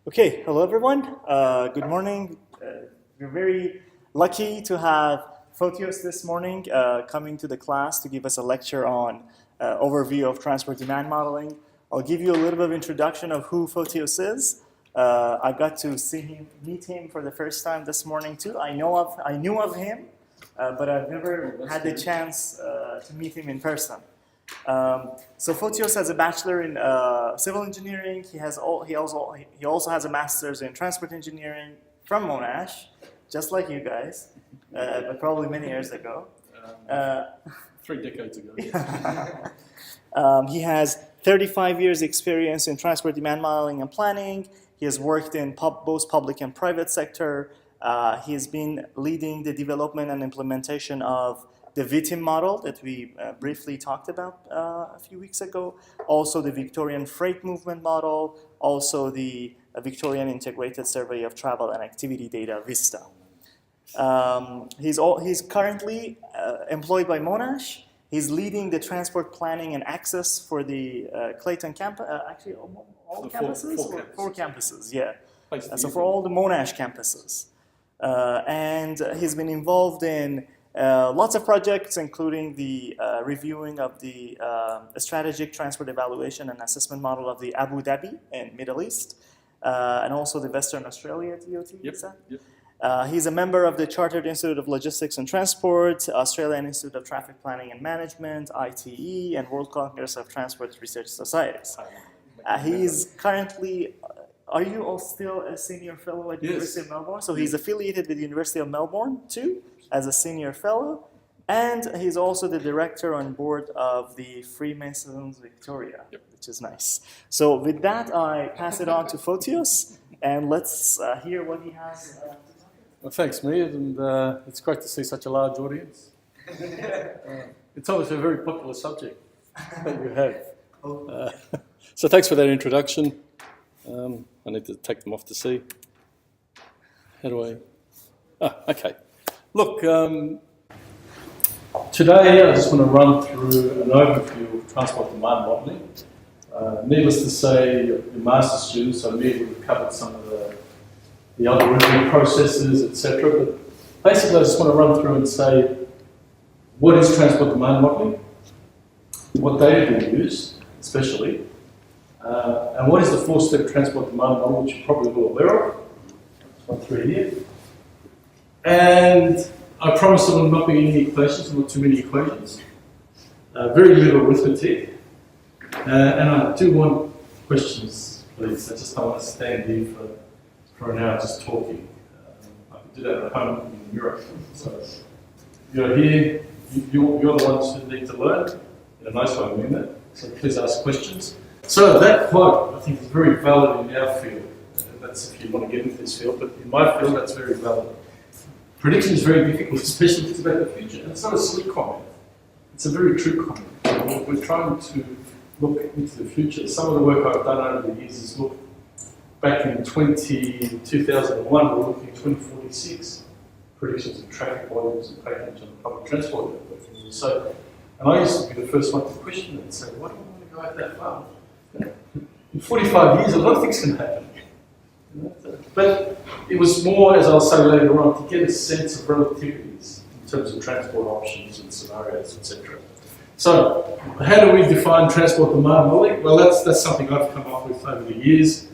Okay, hello everyone. Good morning. We're very lucky to have Fotios this morning coming to the class to give us a lecture on overview of transport demand modeling. I'll give you a little bit of introduction of who Fotios is. I got to meet him for the first time this morning too. I knew of him, but I've never had the chance to meet him in person. So Fotios has a bachelor in civil engineering. He also has a master's in transport engineering from Monash, just like you guys, but probably many years ago. 3 decades ago. He has 35 years experience in transport demand modeling and planning. He has worked in both public and private sector. He has been leading the development and implementation of the VITIM model that we briefly talked about a few weeks ago, also the Victorian freight movement model, also the Victorian integrated survey of travel and activity data, VISTA. He's currently employed by Monash. He's leading the transport planning and access for the Clayton campus, actually all the campuses? Four campuses, yeah. So for all the Monash campuses. And he's been involved in lots of projects, including the reviewing of the strategic transport evaluation and assessment model of the Abu Dhabi in Middle East, and also the Western Australia DOT. Yep. He's a member of the Chartered Institute of Logistics and Transport, Australian Institute of Traffic Planning and Management, ITE, and World Congress of Transport Research Societies. He's currently, are you all still a senior fellow at the University of Melbourne? So he's affiliated with the University of Melbourne too, as a senior fellow, and he's also the director on board of the Freemasons Victoria, which is nice. So with that, I pass it on to Fotios, and let's hear what he has to talk about. Well, thanks, Mir, and it's great to see such a large audience. It's obviously a very popular subject that you have. So thanks for that introduction. I need to take them off to see. How do I? Okay. Look, today I just want to run through an overview of transport demand modelling. Needless to say, your master's students, so Mir would have covered some of the algorithmic processes, etc. But basically I just want to run through and say, what is transport demand modelling? What data do we use, especially? And what is the 4-step transport demand model, which you're probably all aware of? It's gone through here. And I promise there will not be any equations, not too many equations. Very little arithmetic. And I do want questions, please. I just don't want to stand here for an hour just talking. I can do that at home in Europe. So you're here, you're the ones who need to learn. In a nice way, I mean that. So please ask questions. So that quote, I think, is very valid in our field. That's if you want to get into this field, but in my field, that's very valid. Prediction is very difficult, especially if it's about the future. And it's not a silly comment. It's a very true comment. We're trying to look into the future. Some of the work I've done over the years is look back in 2001, we're looking at 2046, predictions of traffic volumes and patronage on the public transport network. So, and I used to be the first one to question it and say, why do we want to go out that far? In 45 years, a lot of things can happen. But it was more, as I'll say later on, to get a sense of relativities in terms of transport options and scenarios, etc. So, how do we define transport demand modelling? Well, that's something I've come up with over the years.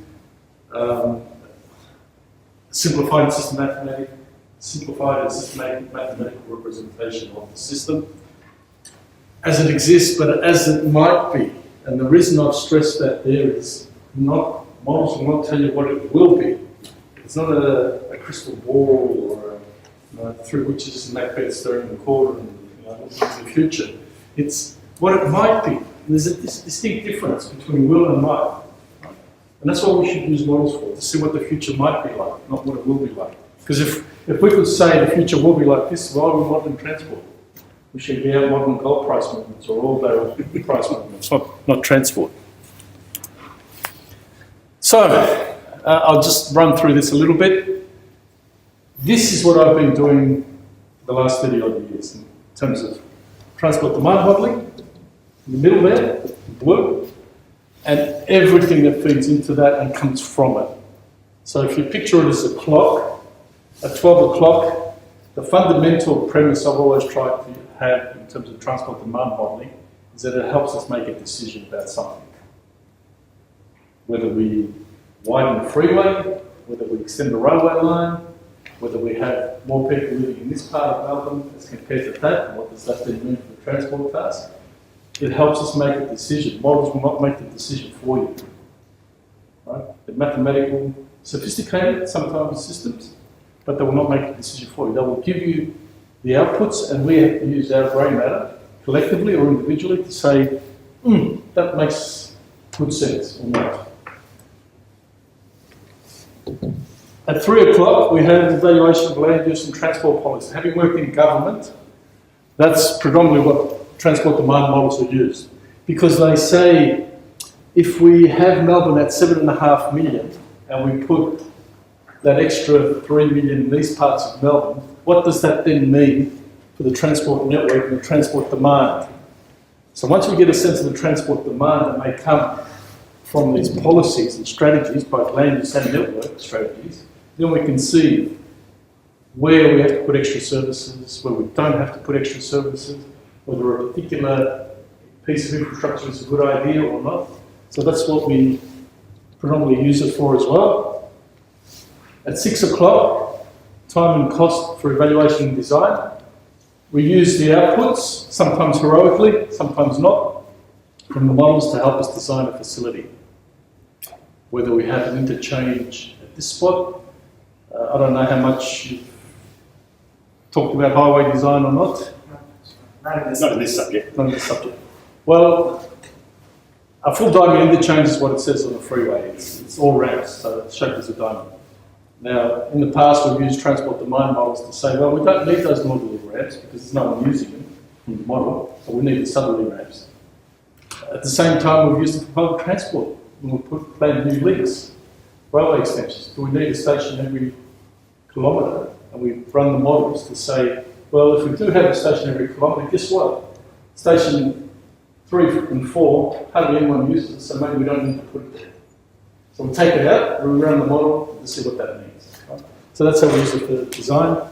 Simplified and systematic mathematical representation of the system as it exists, but as it might be. And the reason I've stressed that there is models will not tell you what it will be. It's not a crystal ball or through which is Macbeth stirring the cauldron and looking into the future. It's what it might be. There's a distinct difference between will and might. Right? And that's what we should use models for, to see what the future might be like, not what it will be like. Because if we could say the future will be like this, why are we modelling transport? We should be out modelling gold price movements or all-day price movements, not transport. So, I'll just run through this a little bit. This is what I've been doing the last 30 odd years in terms of transport demand modelling. In the middle there, blue, and everything that feeds into that and comes from it. So if you picture it as a clock, at 12 o'clock, the fundamental premise I've always tried to have in terms of transport demand modelling is that it helps us make a decision about something. Whether we widen the freeway, whether we extend the railway line, whether we have more people living in this part of Melbourne as compared to that, and what does that then mean for the transport task? It helps us make a decision. Models will not make the decision for you. Right? They're mathematical, sophisticated, sometimes systems, but they will not make a decision for you. They will give you the outputs, and we have to use our grey matter, collectively or individually, to say, that makes good sense or not. At 3 o'clock, we have evaluation of land use and transport policy. Having worked in government, that's predominantly what transport demand models are used. Because they say, if we have Melbourne at 7.5 million, and we put that extra 3 million in these parts of Melbourne, what does that then mean for the transport network and the transport demand? So once we get a sense of the transport demand that may come from these policies and strategies, both land use and network strategies, then we can see where we have to put extra services, where we don't have to put extra services, whether a particular piece of infrastructure is a good idea or not. So that's what we predominantly use it for as well. At 6 o'clock, time and cost for evaluation and design. We use the outputs, sometimes heroically, sometimes not, from the models to help us design a facility. Whether we have an interchange at this spot, I don't know how much you've talked about highway design or not. Not in this subject. Not in this subject. Well, a full diamond interchange is what it says on the freeway. It's all ramps, so it's shaped as a diamond. Now, in the past, we've used transport demand models to say, well, we don't need those northerly ramps because there's no one using them in the model, so we need the southerly ramps. At the same time, we've used it for public transport. When we plan new links, railway extensions. Do we need a station every kilometre? And we run the models to say, well, if we do have a station every kilometre, guess what? Station 3 and 4, hardly anyone uses it, so maybe we don't need to put it there. So we take it out, we run the model to see what that means. Right? So that's how we use it for design.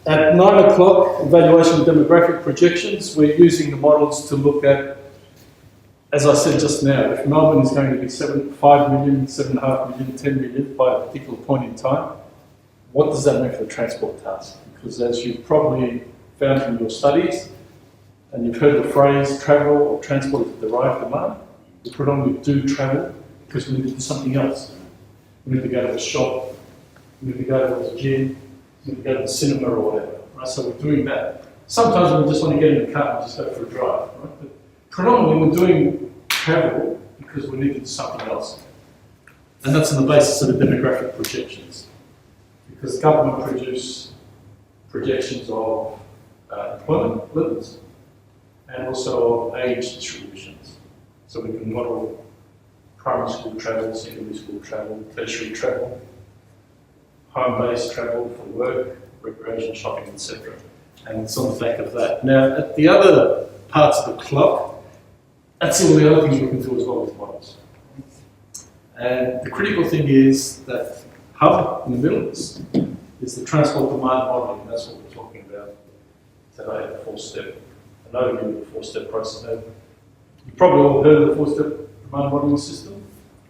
At 9 o'clock, evaluation of demographic projections, we're using the models to look at, as I said just now, if Melbourne is going to be 5 million, 7.5 million, 10 million by a particular point in time, what does that mean for the transport task? Because as you've probably found from your studies, and you've heard the phrase travel or transport is derived demand, we predominantly do travel because we need to do something else. We need to go to the shop, we need to go to the gym, we need to go to the cinema or whatever. Right? So we're doing that. Sometimes we just want to get in the car and just go for a drive. Right? But predominantly we're doing travel because we need to do something else. And that's on the basis of the demographic projections. Because government produce projections of employment levels and also of age distributions. So we can model primary school travel, secondary school travel, tertiary travel, home-based travel for work, recreation, shopping, etc. And it's on the back of that. Now, at the other parts of the clock, that's all the other things we can do as well with models. And the critical thing is that hub in the middle is the transport demand modelling. That's what we're talking about today, the 4-step. An overview of the 4-step process. Now, you've probably all heard of the 4-step demand modelling system.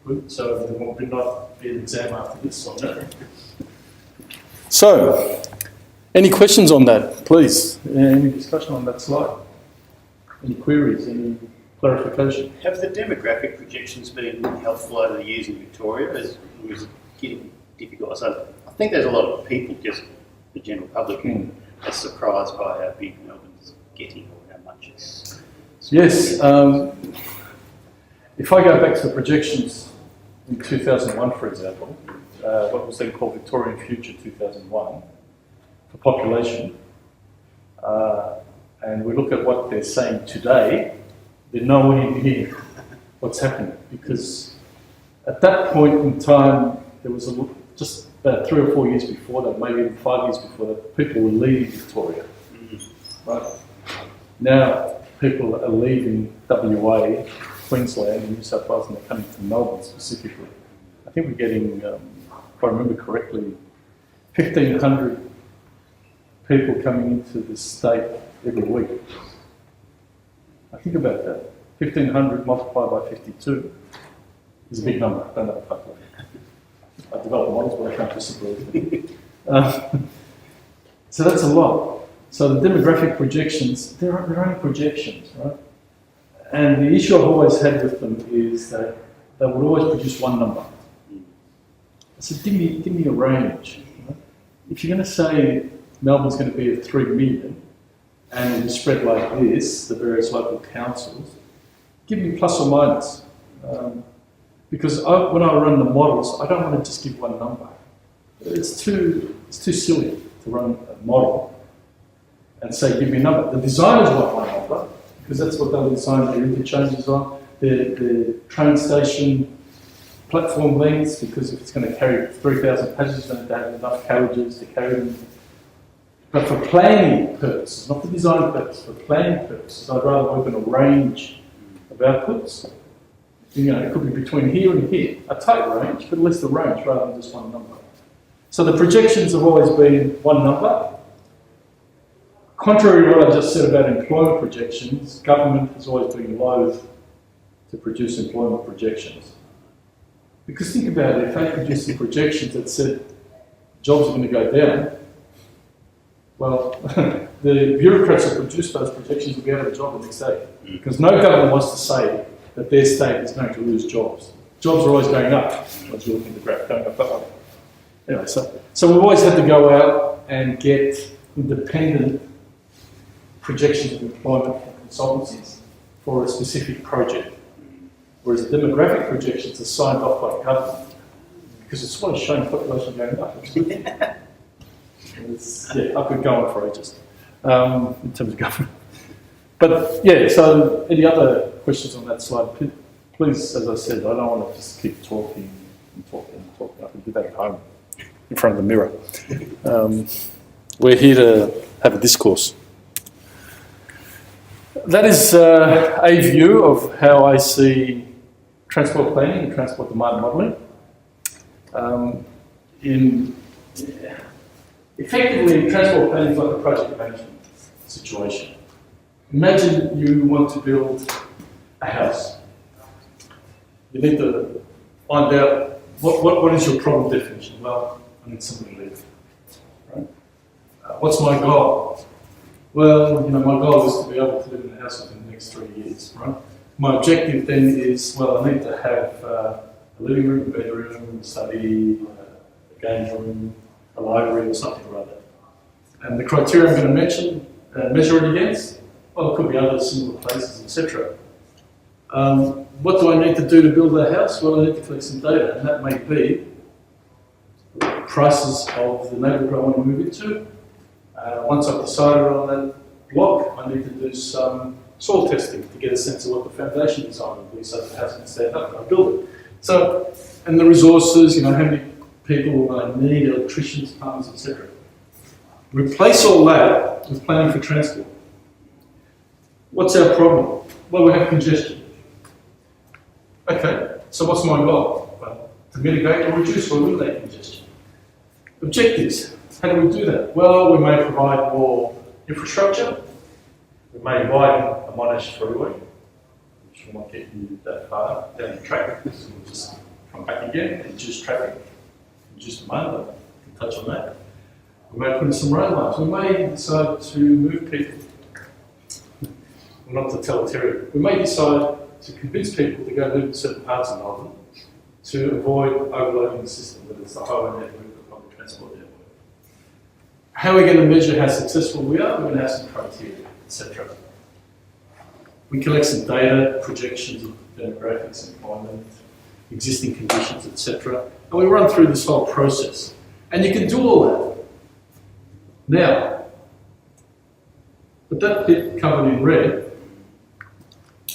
Good. So there will not be an exam after this on that. So, any questions on that, please? Any discussion on that slide? Any queries? Any clarification? Have the demographic projections been helpful over the years in Victoria? As it was getting difficult. So I think there's a lot of people, just the general public, who are surprised by how big Melbourne's getting or how much it's. Yes. If I go back to the projections in 2001, for example, what was then called Victorian Future 2001, for population, and we look at what they're saying today, they're nowhere near what's happening, because at that point in time, there was just about 3 or 4 years before that, maybe even 5 years before that, people were leaving Victoria. Right? Now, people are leaving WA, Queensland, and New South Wales, and they're coming to Melbourne specifically. I think we're getting if I remember correctly, 1,500 people coming into the state every week. I think about that. 1,500 multiplied by 52 is a big number. I don't know if I develop models, but I can't disapprove. So that's a lot. So the demographic projections, they're only projections, right? And the issue I've always had with them is that they would always produce one number. I said, give me a range. Right? If you're going to say Melbourne's going to be at 3 million and it'll spread like this, the various local councils, give me plus or minus. Because when I run the models, I don't want to just give one number. It's too silly to run a model and say, give me a number. The designers want one number, because that's what they'll design their interchanges on, the train station platform lengths, because if it's going to carry 3,000 passengers, then they have enough carriages to carry them. But for planning purposes, not for design purposes, for planning purposes, I'd rather work on a range of outputs. You know, it could be between here and here, a tight range, but at least a range rather than just one number. So the projections have always been one number. Contrary to what I just said about employment projections, government has always been loath to produce employment projections. Because think about it, if they produced some projections that said jobs are going to go down, well, the bureaucrats who produce those projections will be out of a job the next day. Because no government wants to say that their state is going to lose jobs. Jobs are always going up, once you look at the graph, going up that way. Anyway, so we've always had to go out and get independent projections of employment from consultancies for a specific project. Whereas the demographic projections are signed off by government because it's what is showing population going up. Yeah, I could go on for ages in terms of government. But yeah, so any other questions on that slide? Please, as I said, I don't want to just keep talking and talking and talking. I can do that at home in front of the mirror. We're here to have a discourse. That is a view of how I see transport planning and transport demand modelling. Effectively, transport planning is like a project management situation. Imagine you want to build a house. You need to find out what is your problem definition. Well, I need somebody to live. Right? What's my goal? Well, my goal is to be able to live in a house within the next 3 years. Right? My objective then is, well, I need to have a living room, a bedroom, a study, a game room, a library, or something like that. And the criteria I'm going to measure it against, well, it could be other similar places, etc. What do I need to do to build that house? Well, I need to collect some data, and that may be prices of the neighbourhood I want to move into. Once I've decided on that block, I need to do some soil testing to get a sense of what the foundation design will be so that the house can stand up and I build it. So, and the resources, how many people will I need, electricians, plumbers, etc. Replace all that with planning for transport. What's our problem? Well, we have congestion. Okay, so what's my goal? Well, to mitigate or reduce or eliminate congestion. Objectives. How do we do that? Well, we may provide more infrastructure. We may widen a Monash freeway, which will not get you that far down the track. So we'll just come back again and reduce traffic, reduce demand. I can touch on that. We may put in some rail lines. We may decide to move people. Not totalitarian. We may decide to convince people to go live in certain parts of Melbourne to avoid overloading the system, whether it's the highway network or public transport network. How are we going to measure how successful we are? We're going to have some criteria, etc. We collect some data, projections of demographics, employment, existing conditions, etc. And we run through this whole process. And you can do all that now. But that bit covered in red,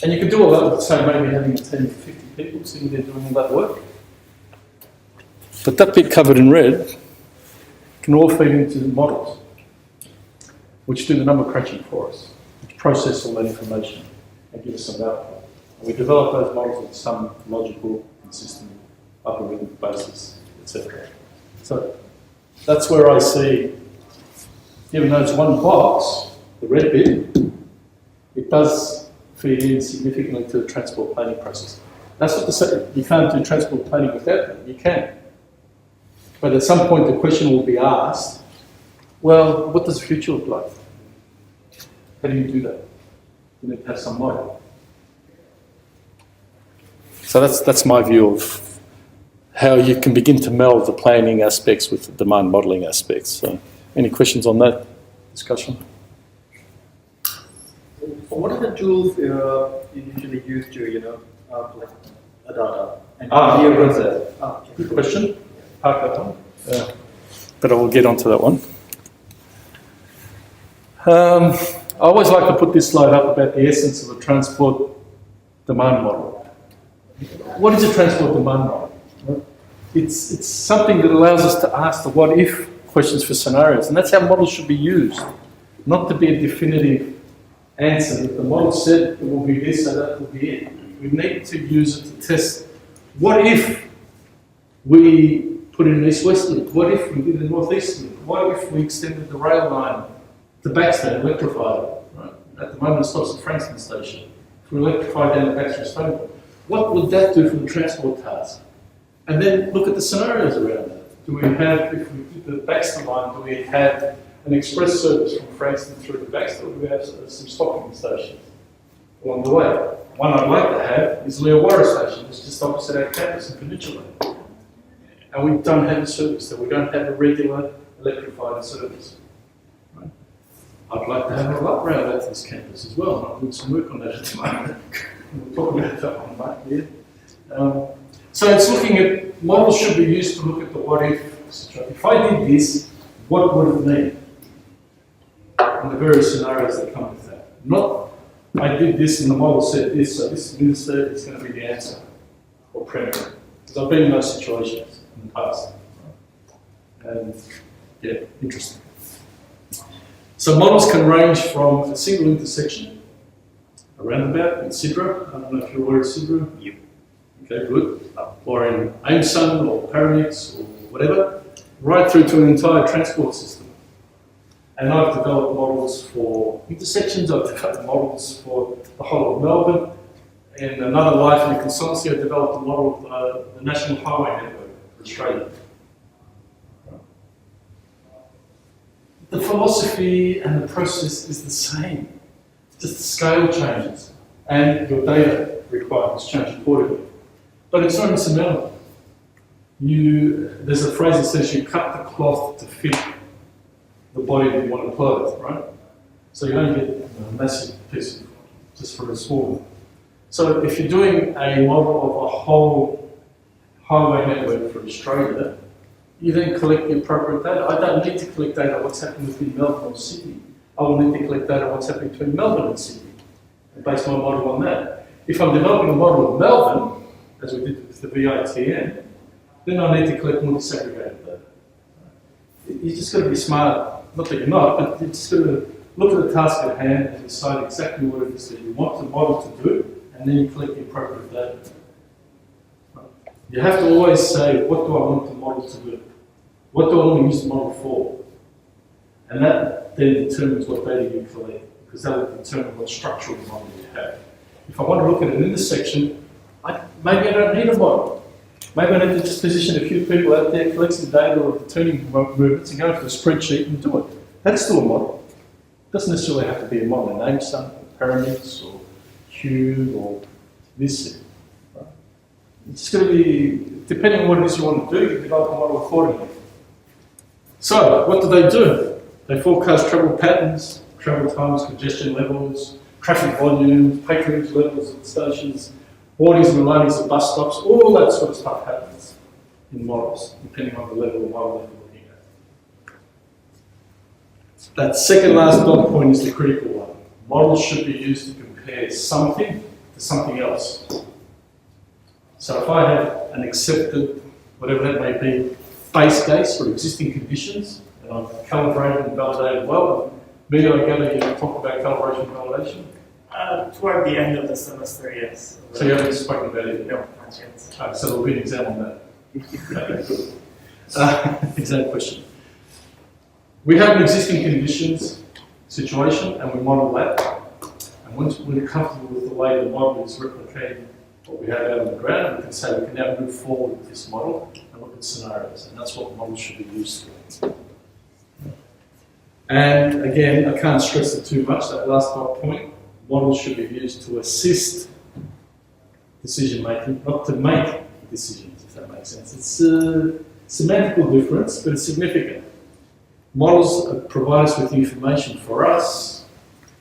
and you can do all that with, say, maybe having a team of 50 people sitting there doing all that work. But that bit covered in red can all feed into the models, which do the number crunching for us, which process all that information and give us some output. And we develop those models with some logical, consistent, algorithmic basis, etc. So that's where I see, even though it's one box, the red bit, it does feed in significantly to the transport planning process. That's what you can't do transport planning without that. You can. But at some point the question will be asked, well, what does the future look like? How do you do that? You need to have some model. So that's my view of how you can begin to meld the planning aspects with the demand modelling aspects. So, any questions on that discussion? What are the tools you usually use to, collect data? And Okay. Good question. Park that one. Yeah. But I will get onto that one. I always like to put this slide up about the essence of a transport demand model. What is a transport demand model? It's something that allows us to ask the what if questions for scenarios, and that's how models should be used, not to be a definitive answer that the model said it will be this, so that will be it. We need to use it to test what if we put in an east-west link, what if we did a north-east link, what if we extended the rail line to Baxter, electrified it, right? At the moment it stops at Frankston Station. If we electrify down to Baxter Stone, what would that do for the transport task? And then look at the scenarios around that. Do we have, if we did the Baxter line, do we have an express service from Frankston through to Baxter, or do we have some stopping stations along the way? One I'd like to have is Leawarra Station, it's just opposite our campus in Peninsula. And we don't have a service there, we don't have a regular electrified service. Right? I'd like to have a light rail out to this campus as well, and I'm doing some work on that at the moment. We'll talk about that one, mate. Yeah. So it's looking at, models should be used to look at the what if situation. If I did this, what would it mean? And the various scenarios that come with that. Not, I did this and the model said this, so this minister is going to be the answer, or premier. Because I've been in those situations in the past. And yeah, interesting. So models can range from a single intersection, a roundabout in Sidra. I don't know if you're aware of Sidra. Yep. Okay, good. Or in Aimsun or Paramix or whatever, right through to an entire transport system. And I've developed models for intersections, I've developed models for the whole of Melbourne. In another life in a consultancy, I developed a model of the National Highway Network for Australia. The philosophy and the process is the same, just the scale changes and your data requirements change accordingly. But it's not insurmountable. There's a phrase that says you cut the cloth to fit the body that you want to clothe, right? So you don't get a massive piece just for a small one. So if you're doing a model of a whole highway network for Australia, you then collect the appropriate data. I don't need to collect data on what's happening within Melbourne or Sydney. I will need to collect data on what's happening between Melbourne and Sydney and base my model on that. If I'm developing a model of Melbourne, as we did with the VITN, then I need to collect more disaggregated data. You just got to be smart. Not that you're not, but you just got to look at the task at hand and decide exactly what it is that you want the model to do, and then you collect the appropriate data. You have to always say, what do I want the model to do? What do I want to use the model for? And that then determines what data you collect, because that will determine what structural model you have. If I want to look at an intersection, maybe I don't need a model. Maybe I need to just position a few people out there, collect some data of the turning movements and go into a spreadsheet and do it. That's still a model. It doesn't necessarily have to be a model in Aimsun, or Paramix, or Q, or VISTA. Right? It's going to be, depending on what it is you want to do, you develop a model accordingly. So, what do? They forecast travel patterns, travel times, congestion levels, traffic volumes, patronage levels at stations, boardings and loadings at bus stops, all that sort of stuff happens in models, depending on the level of model that you're looking at. That second last dot point is the critical one. Models should be used to compare something to something else. So if I have an accepted, whatever that may be, base case for existing conditions, and I've calibrated and validated well, maybe I gather you talk about calibration and validation. Toward the end of the semester, yes. So you haven't spoken about it? No, not yet. So there'll be an exam on that. Okay, good. Exact question. We have an existing conditions situation and we model that. And once we're comfortable with the way the model is replicating what we have out on the ground, we can say we can now move forward with this model and look at scenarios. And that's what models should be used to. And again, I can't stress it too much, that last point, models should be used to assist decision making, not to make decisions, if that makes sense. It's a semantical difference, but it's significant. Models provide us with information for us,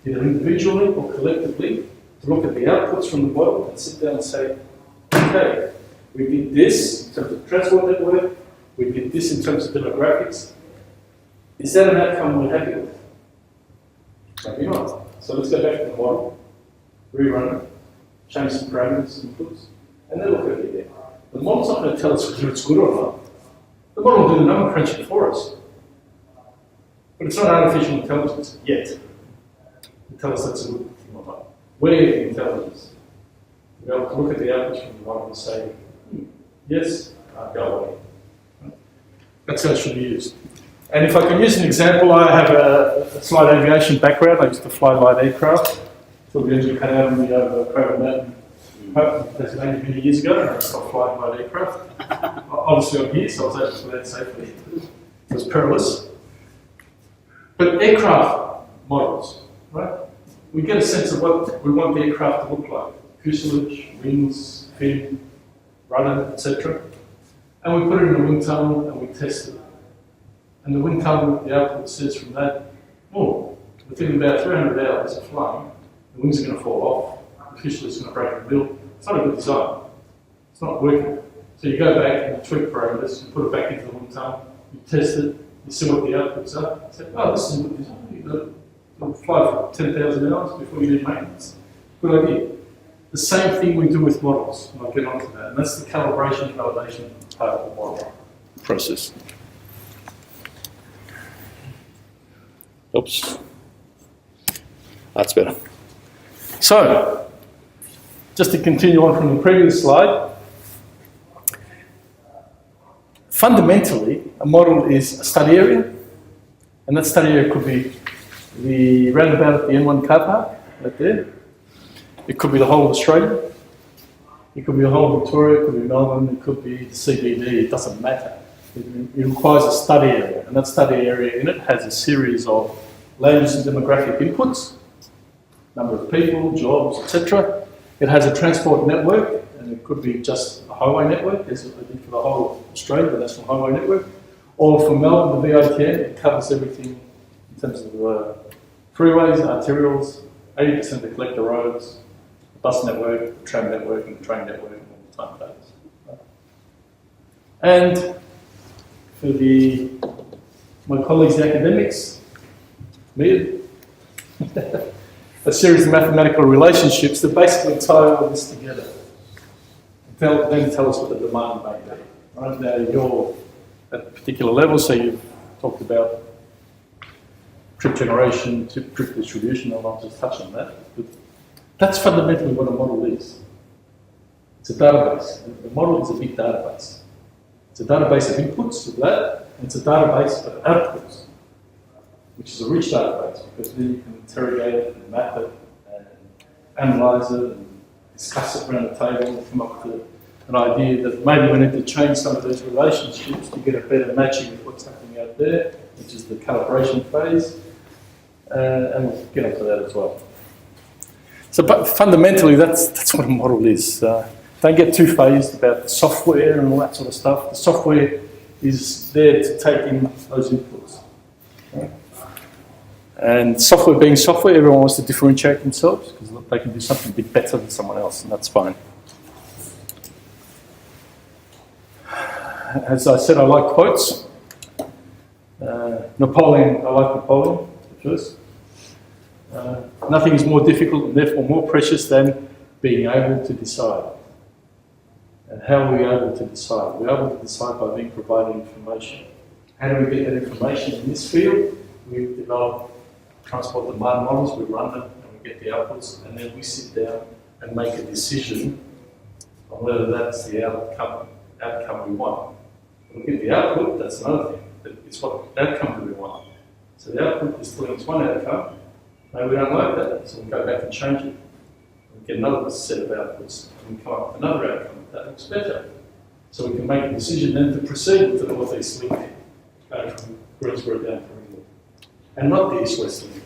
either individually or collectively, to look at the outputs from the model and sit down and say, okay, we did this in terms of transport network, we did this in terms of demographics. Is that an outcome we're happy with? Maybe not. So let's go back to the model, rerun it, change some parameters and inputs, and then look at it again. The model's not going to tell us whether it's good or not. The model will do the number crunching for us. But it's not artificial intelligence yet. It tells us that's a good thing or not. We're the intelligence. We're able to look at the outputs from the model and say, yes, go away. That's how it should be used. And if I can use an example, I have a slight aviation background. I used to fly light aircraft. So the engine cut out on me over Craven Mountain, Tasmania many years ago, and I stopped flying light aircraft. Obviously I'm here, so I was able to do that safely. It was perilous. But aircraft models, right? We get a sense of what we want the aircraft to look like. Fuselage, wings, fin, rudder, etc. And we put it in a wind tunnel and we test it. And the wind tunnel, the output says from that, oh, within about 300 hours of flying, the wings are going to fall off, the fuselage is going to break in the middle. It's not a good design. It's not working. So you go back and you tweak parameters, you put it back into the wind tunnel, you test it, you see what the outputs are, you say, oh, this is a good design. You'll fly for 10,000 hours before you need maintenance. Good idea. The same thing we do with models, and I'll get onto that. And that's the calibration and validation part of the model process. Oops. That's better. So, just to continue on from the previous slide, fundamentally, a model is a study area, and that study area could be the roundabout at the N1 car park, right there. It could be the whole of Australia. It could be the whole of Victoria, it could be Melbourne, it could be the CBD, it doesn't matter. It requires a study area, and that study area in it has a series of land use and demographic inputs, number of people, jobs, etc. It has a transport network, and it could be just a highway network, as it did for the whole of Australia, the National Highway Network. Or for Melbourne, the VITN, it covers everything in terms of freeways, arterials, 80% of the collector roads, the bus network, the tram network, and the train network, and all the timetables. And for my colleagues, the academics, me, a series of mathematical relationships that basically tie all this together. Then tell us what the demand may be. Right now, you're at a particular level, so you've talked about trip generation, trip distribution. I'll not just touch on that. But that's fundamentally what a model is. It's a database. The model is a big database. It's a database of inputs of that, and it's a database of outputs, which is a rich database, because then you can interrogate it and map it and analyse it and discuss it around the table and come up with an idea that maybe we need to change some of those relationships to get a better matching with what's happening out there, which is the calibration phase, and we'll get onto that as well. So, but fundamentally, that's what a model is. Don't get too phased about the software and all that sort of stuff. The software is there to take in those inputs. Right? And software being software, everyone wants to differentiate themselves because they can do something a bit better than someone else, and that's fine. As I said, I like quotes. Napoleon, I like Napoleon first. Nothing is more difficult and therefore more precious than being able to decide. And how are we able to decide? We're able to decide by being provided information. How do we get that information in this field? We develop transport demand models, we run them, and we get the outputs, and then we sit down and make a decision on whether that's the outcome we want. Look at the output, that's another thing. It's what outcome do we want. So the output is telling us one outcome, maybe we don't like that, so we go back and change it. We get another set of outputs, and we come up with another outcome that looks better. So we can make a decision then to proceed with the northeast link, going from Greensboro down to Ringwood. And not the east-west link,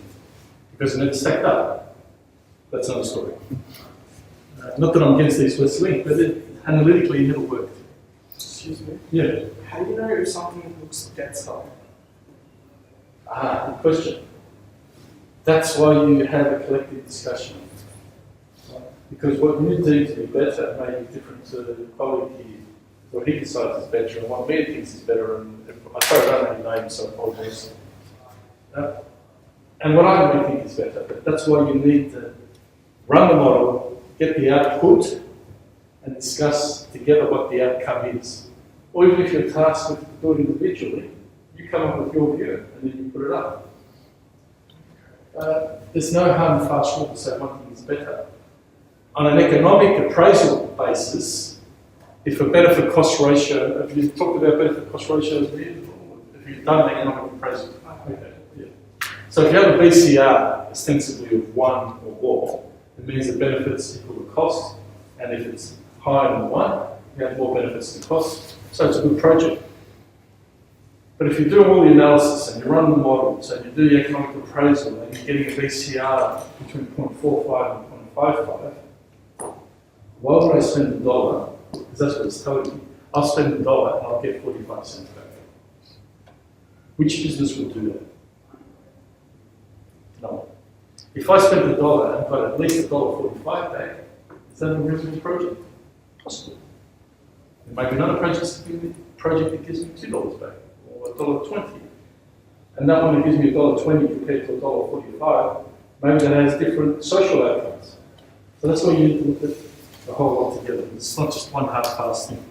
because it never stacked up. That's another story. Not that I'm against the east-west link, but it analytically never worked. Excuse me. Yeah. How do you know if something looks better? Good question. That's why you have a collective discussion. Because what you deem to be better may be different to the quality, what he decides is better, and what me thinks is better. And I sorry, I don't know your name, so I apologize. And what I may think is better. But that's why you need to run the model, get the output, and discuss together what the outcome is. Or even if you're tasked with to do it individually, you come up with your view and then you put it up. There's no hard and fast rule to say one thing is better. On an economic appraisal basis, if a benefit-cost ratio, if you've talked about benefit-cost ratios, if you've done an economic appraisal, okay, yeah. So if you have a BCR ostensibly of 1 or more, it means the benefits equal the cost, and if it's higher than 1, you have more benefits than costs. So it's a good project. But if you do all the analysis and you run the models and you do the economic appraisal and you're getting a BCR between 0.45 and 0.55, why would I spend $1? Because that's what it's telling me. I'll spend $1 and I'll get 45 cents back. Which business would do that? No. If I spend $1 and got at least $1.45 back, is that a reasonable project? Possible. There may be another project that gives me $2 back, or $1.20. And that one that gives me $1.20 compared to $1.45, maybe that has different social outcomes. So that's why you need to look at the whole lot together. It's not just one hard-fast thing.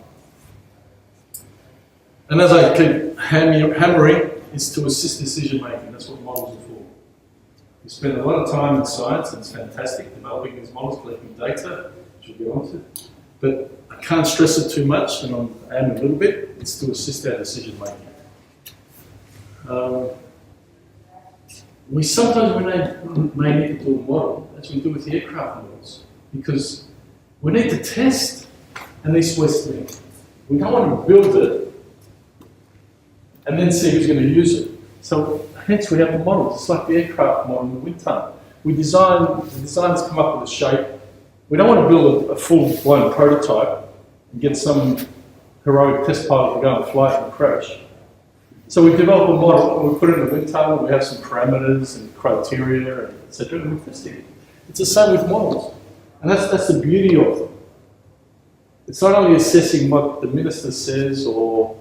And as I keep hammering, is to assist decision making. That's what models are for. We spend a lot of time in science, and it's fantastic, developing these models, collecting data, which we'll get onto. But I can't stress it too much, and I am a little bit. It's to assist our decision making. We sometimes may need to do a model, as we do with the aircraft models, because we need to test an east-west link. We don't want to build it and then see who's going to use it. So hence we have the models. It's like the aircraft model in the wind tunnel. The designers come up with a shape. We don't want to build a full-blown prototype and get some heroic test pilot to go and fly it and crash. So we develop a model and we put it in the wind tunnel and we have some parameters and criteria, and etc. and we're testing it. It's the same with models. And that's the beauty of them. It's not only assessing what the minister says or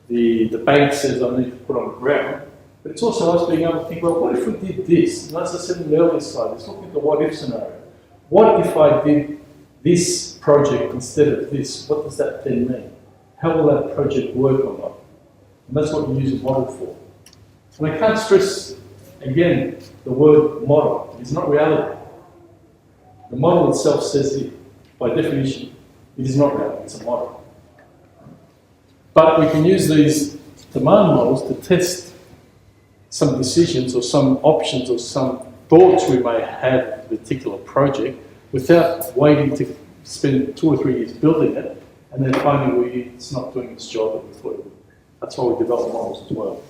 the bank says I need to put on the ground, but it's also us being able to think, well, what if we did this? And as I said in the earlier slide, let's look at the what if scenario. What if I did this project instead of this? What does that then mean? How will that project work or not? And that's what you use a model for. And I can't stress, again, the word model. It's not reality. The model itself says it, by definition, it is not reality, it's a model. But we can use these demand models to test some decisions or some options or some thoughts we may have of a particular project without waiting to spend 2 or 3 years building it and then finding it's not doing its job that we thought it would. That's why we develop models as well.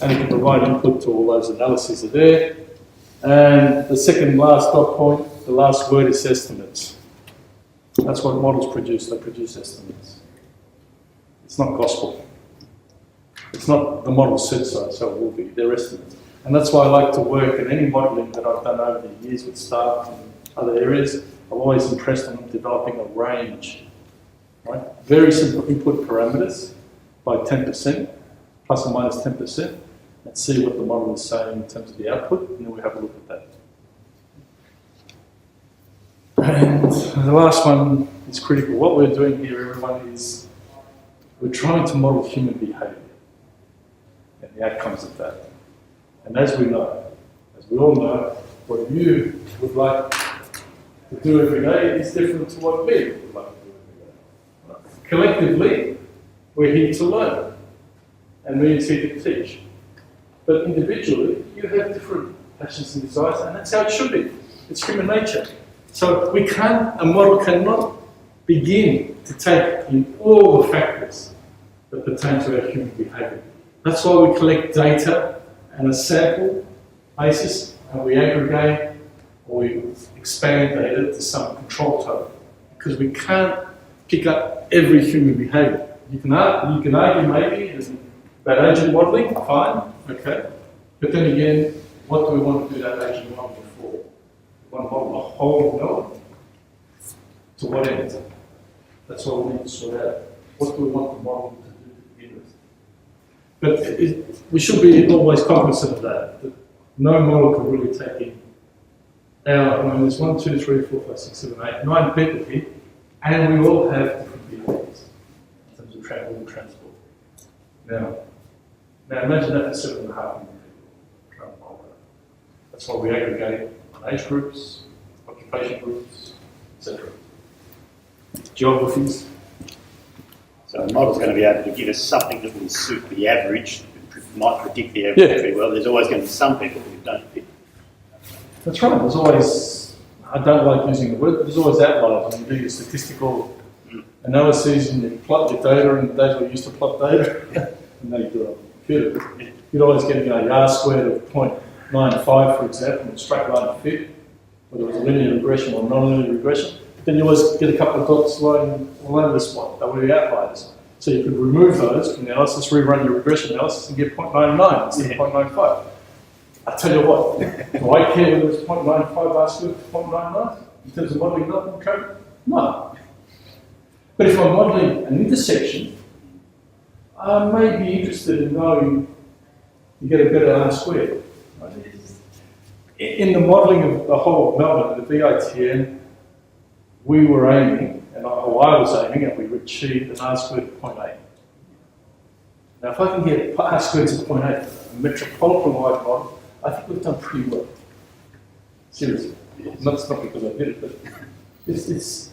And we can provide input to all those analyses are there. And the second last dot point, the last word is estimates. That's what models produce, they produce estimates. It's not gospel. It's not the model said so it will be, they're estimates. And that's why I like to work in any modelling that I've done over the years with staff and other areas. I've always impressed on developing a range. Right? Very simple input parameters by 10%, plus or minus 10%. And see what the model is saying in terms of the output, and then we have a look at that. And the last one is critical. What we're doing here, everyone, is we're trying to model human behaviour and the outcomes of that. And as we all know, what you would like to do every day is different to what we would like to do every day. Collectively, We're here to learn, and we're here to teach. But individually, you have different passions and desires, and that's how it should be. It's human nature. So a model cannot begin to take in all the factors that pertain to our human behaviour. That's why we collect data and a sample basis, and we aggregate or we expand data to some control total. Because we can't pick up every human behaviour. You can argue maybe about agent modelling, fine, okay. But then again, what do we want to do that agent modelling for? We want to model the whole of Melbourne. To what end? That's what we need to sort out. What do we want the model to do to begin with? But we should be always cognizant of that no model can really take in. I mean, there's 1, 2, 3, 4, 5, 6, 7, 8, 9 people here, and we all have different behaviours in terms of travel and transport. Now imagine that for 7.5 million people. That's why we aggregate on age groups, occupation groups, etc. Geographies. So a model's going to be able to give us something that will suit the average, might predict the average pretty well. There's always going to be some people who don't fit. That's right. There's always, I don't like using the word, but there's always outliers. When you do your statistical analyses and you plot your data, and the days we used to plot data, and now you do it on the computer, you'd always get a R-squared of 0.95, for example, and straight line fit, whether it was a linear regression or non-linear regression. Then you always get a couple of dots lying all over the spot. They were the outliers. So you could remove those from the analysis, rerun your regression analysis, and get 0.99 instead of 0.95. I tell you what, do I care whether it's 0.95 R-squared to 0.99 in terms of modelling Melbourne traffic? No. But if I'm modelling an intersection, I may be interested in knowing you get a better R-squared. In the modelling of the whole of Melbourne, the VITN, we were aiming, I was aiming, and we achieved an R-squared of 0.8. Now, if I can get R-squareds of 0.8, a metropolitan-wide model, I think we've done pretty well. Seriously. Not because I did it, but it's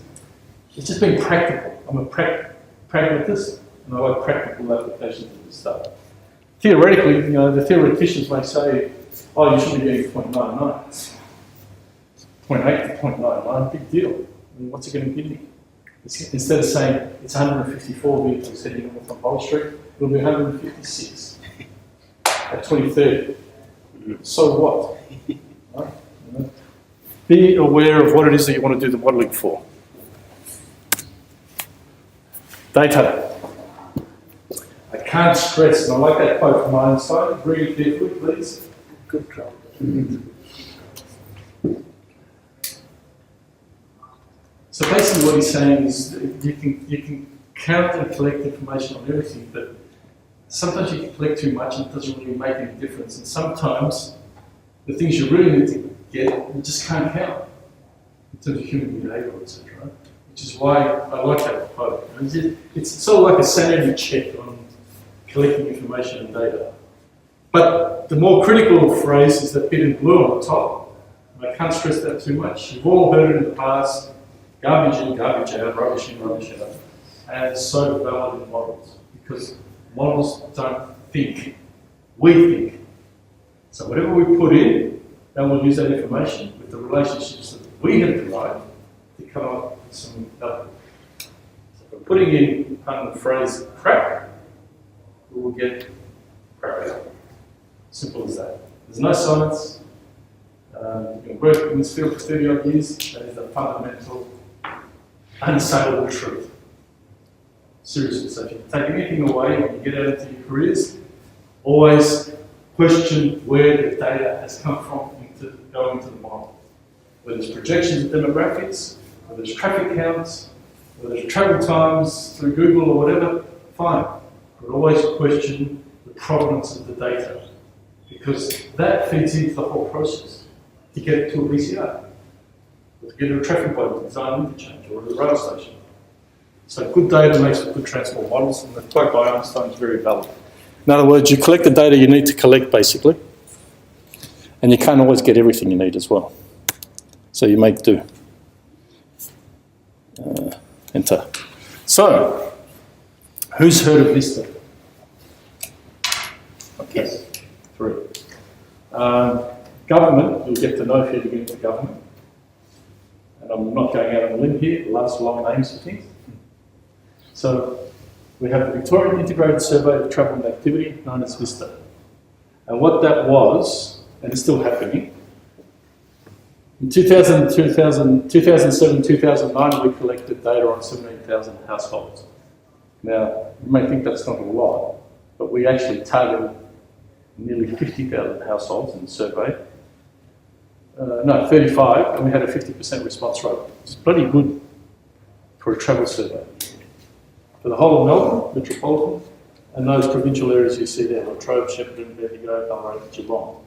just been practical. I'm a pragmatist, and I like practical applications of this stuff. Theoretically, the theoreticians may say, oh, you should be getting 0.99. 0.8 to 0.99, big deal. I mean, what's it going to give me? Instead of saying it's 154 vehicles heading north on Bowl Street, it'll be 156 at 2030. So what? Right? Be aware of what it is that you want to do the modelling for. Data. I can't stress, and I like that quote from Einstein. Read it carefully, please. Good job. So basically what he's saying is that you can count and collect information on everything, but sometimes you can collect too much and it doesn't really make any difference. And sometimes the things you really need to get, you just can't count in terms of human behaviour, etc. Which is why I like that quote. It's sort of like a sanity check on collecting information and data. But the more critical phrase is that bit in blue on the top. And I can't stress that too much. You've all heard it in the past. Garbage in, garbage out, rubbish in, rubbish out. And it's so valid in models because models don't think, we think. So whatever we put in, they will use that information with the relationships that we have derived to come up with some output. So if we're putting in, pardon the phrase, crap, we will get crap out. Simple as that. There's no science. You can work in this field for 30 odd years. That is the fundamental, unassailable truth. Seriously, so if you take anything away when you get out into your careers, always question where the data has come from going into the model. Whether it's projections of demographics, whether it's traffic counts, whether it's travel times through Google or whatever, fine. But always question the provenance of the data because that feeds into the whole process to get it to a VCR, or to get to a traffic body design interchange or a rail station. So good data makes for good transport models, and the quote by Einstein is very valid. In other words, you collect the data you need to collect, basically, and you can't always get everything you need as well. So you make do. Enter. So, Who's heard of VISTA? Yes. 3. Government, you'll get to know if you get into government. And I'm not going out on a limb here, loves long names for things. So we have the Victorian Integrated Survey of Travel and Activity, known as VISTA. And what that was, and it's still happening, in 2007, 2009, we collected data on 17,000 households. Now, you may think that's not a lot, but we actually targeted nearly 50,000 households in the survey. No, 35, and we had a 50% response rate. It's bloody good for a travel survey. For the whole of Melbourne, metropolitan, and those provincial areas you see there, Latrobe, Shepparton, Bendigo, Ballarat, Geelong.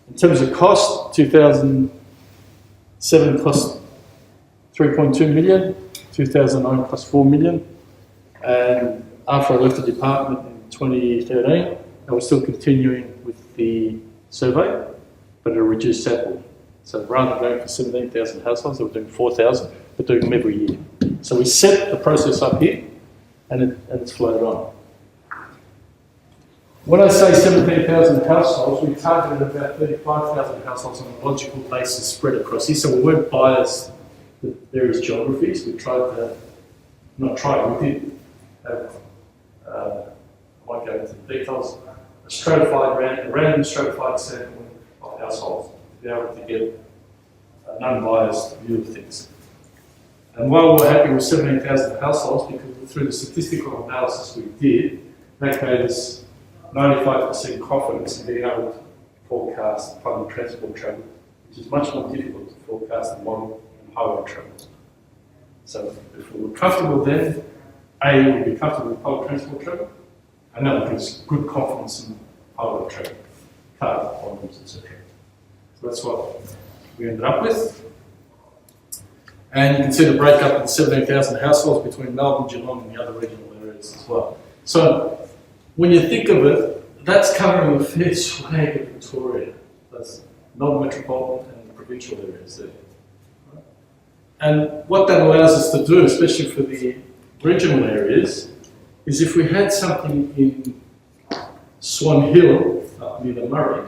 In terms of cost, 2007 cost 3.2 million, 2009 cost 4 million, and after I left the department in 2013, I was still continuing with the survey, but at a reduced sample. So rather than going for 17,000 households, they were doing 4,000, but doing them every year. So we set the process up here, and it's flowed on. When I say 17,000 households, we targeted about 35,000 households on a logical basis spread across here, so we weren't biased with various geographies. We tried to, we did have, I won't go into the details, a random stratified sampling of households to be able to get an unbiased view of things. And while we're happy with 17,000 households, because through the statistical analysis we did, that gave us 95% confidence in being able to forecast public transport travel, which is much more difficult to forecast than model and highway travel. So if we were comfortable then, A, we'd be comfortable with public transport travel, and that would give us good confidence in highway travel, car volumes, etc. So that's what we ended up with. And you can see the breakup of the 17,000 households between Melbourne, Geelong, and the other regional areas as well. So when you think of it, that's covering a fair swag of Victoria. That's non-metropolitan and provincial areas there. And what that allows us to do, especially for the regional areas, is if we had something in Swan Hill, up near the Murray,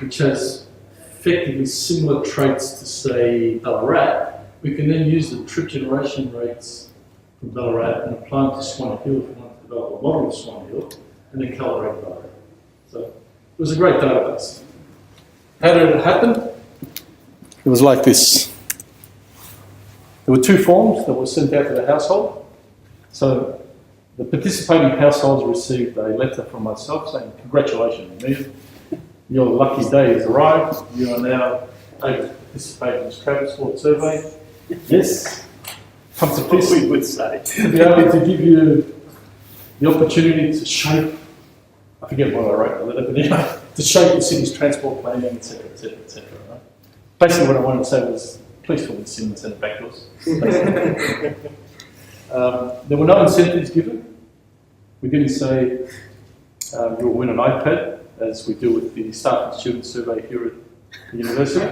which has effectively similar traits to, say, Ballarat, we can then use the trip generation rates from Ballarat and apply them to Swan Hill if we want to develop a model of Swan Hill, and then calibrate by that. So it was a great database. How did it happen? It was like this. There were 2 forms that were sent out to the household. So the participating households received a letter from myself saying, "Congratulations, Neil. Your lucky day has arrived. You are now able to participate in this transport survey." Yes. Come to peace. We would say. To be able to give you the opportunity to shape, I forget what I wrote in the letter, but anyway, to shape the city's transport planning, etc., etc., etc. Right? Basically, what I wanted to say was, please fill this in and send it back to us. There were no incentives given. We didn't say you'll win an iPad, as we do with the staff and student survey here at the university.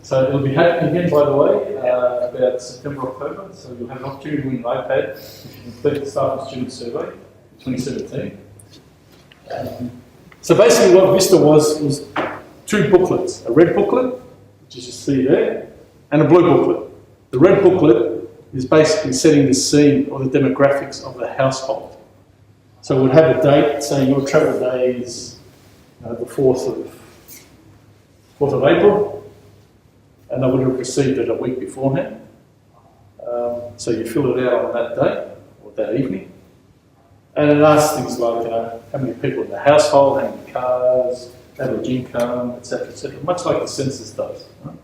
So it'll be happening again, by the way, about September, October. So you'll have an opportunity to win an iPad if you complete the staff and student survey, 2017. So basically what VISTA was 2 booklets, a red booklet, which you see there, and a blue booklet. The red booklet is basically setting the scene or the demographics of the household. So we'd have a date saying your travel day is the 4th of April, and they would have received it a week beforehand. So you fill it out on that day or that evening. And it asks things like, how many people in the household, how many cars, average income, etc., etc., much like the census does. Right?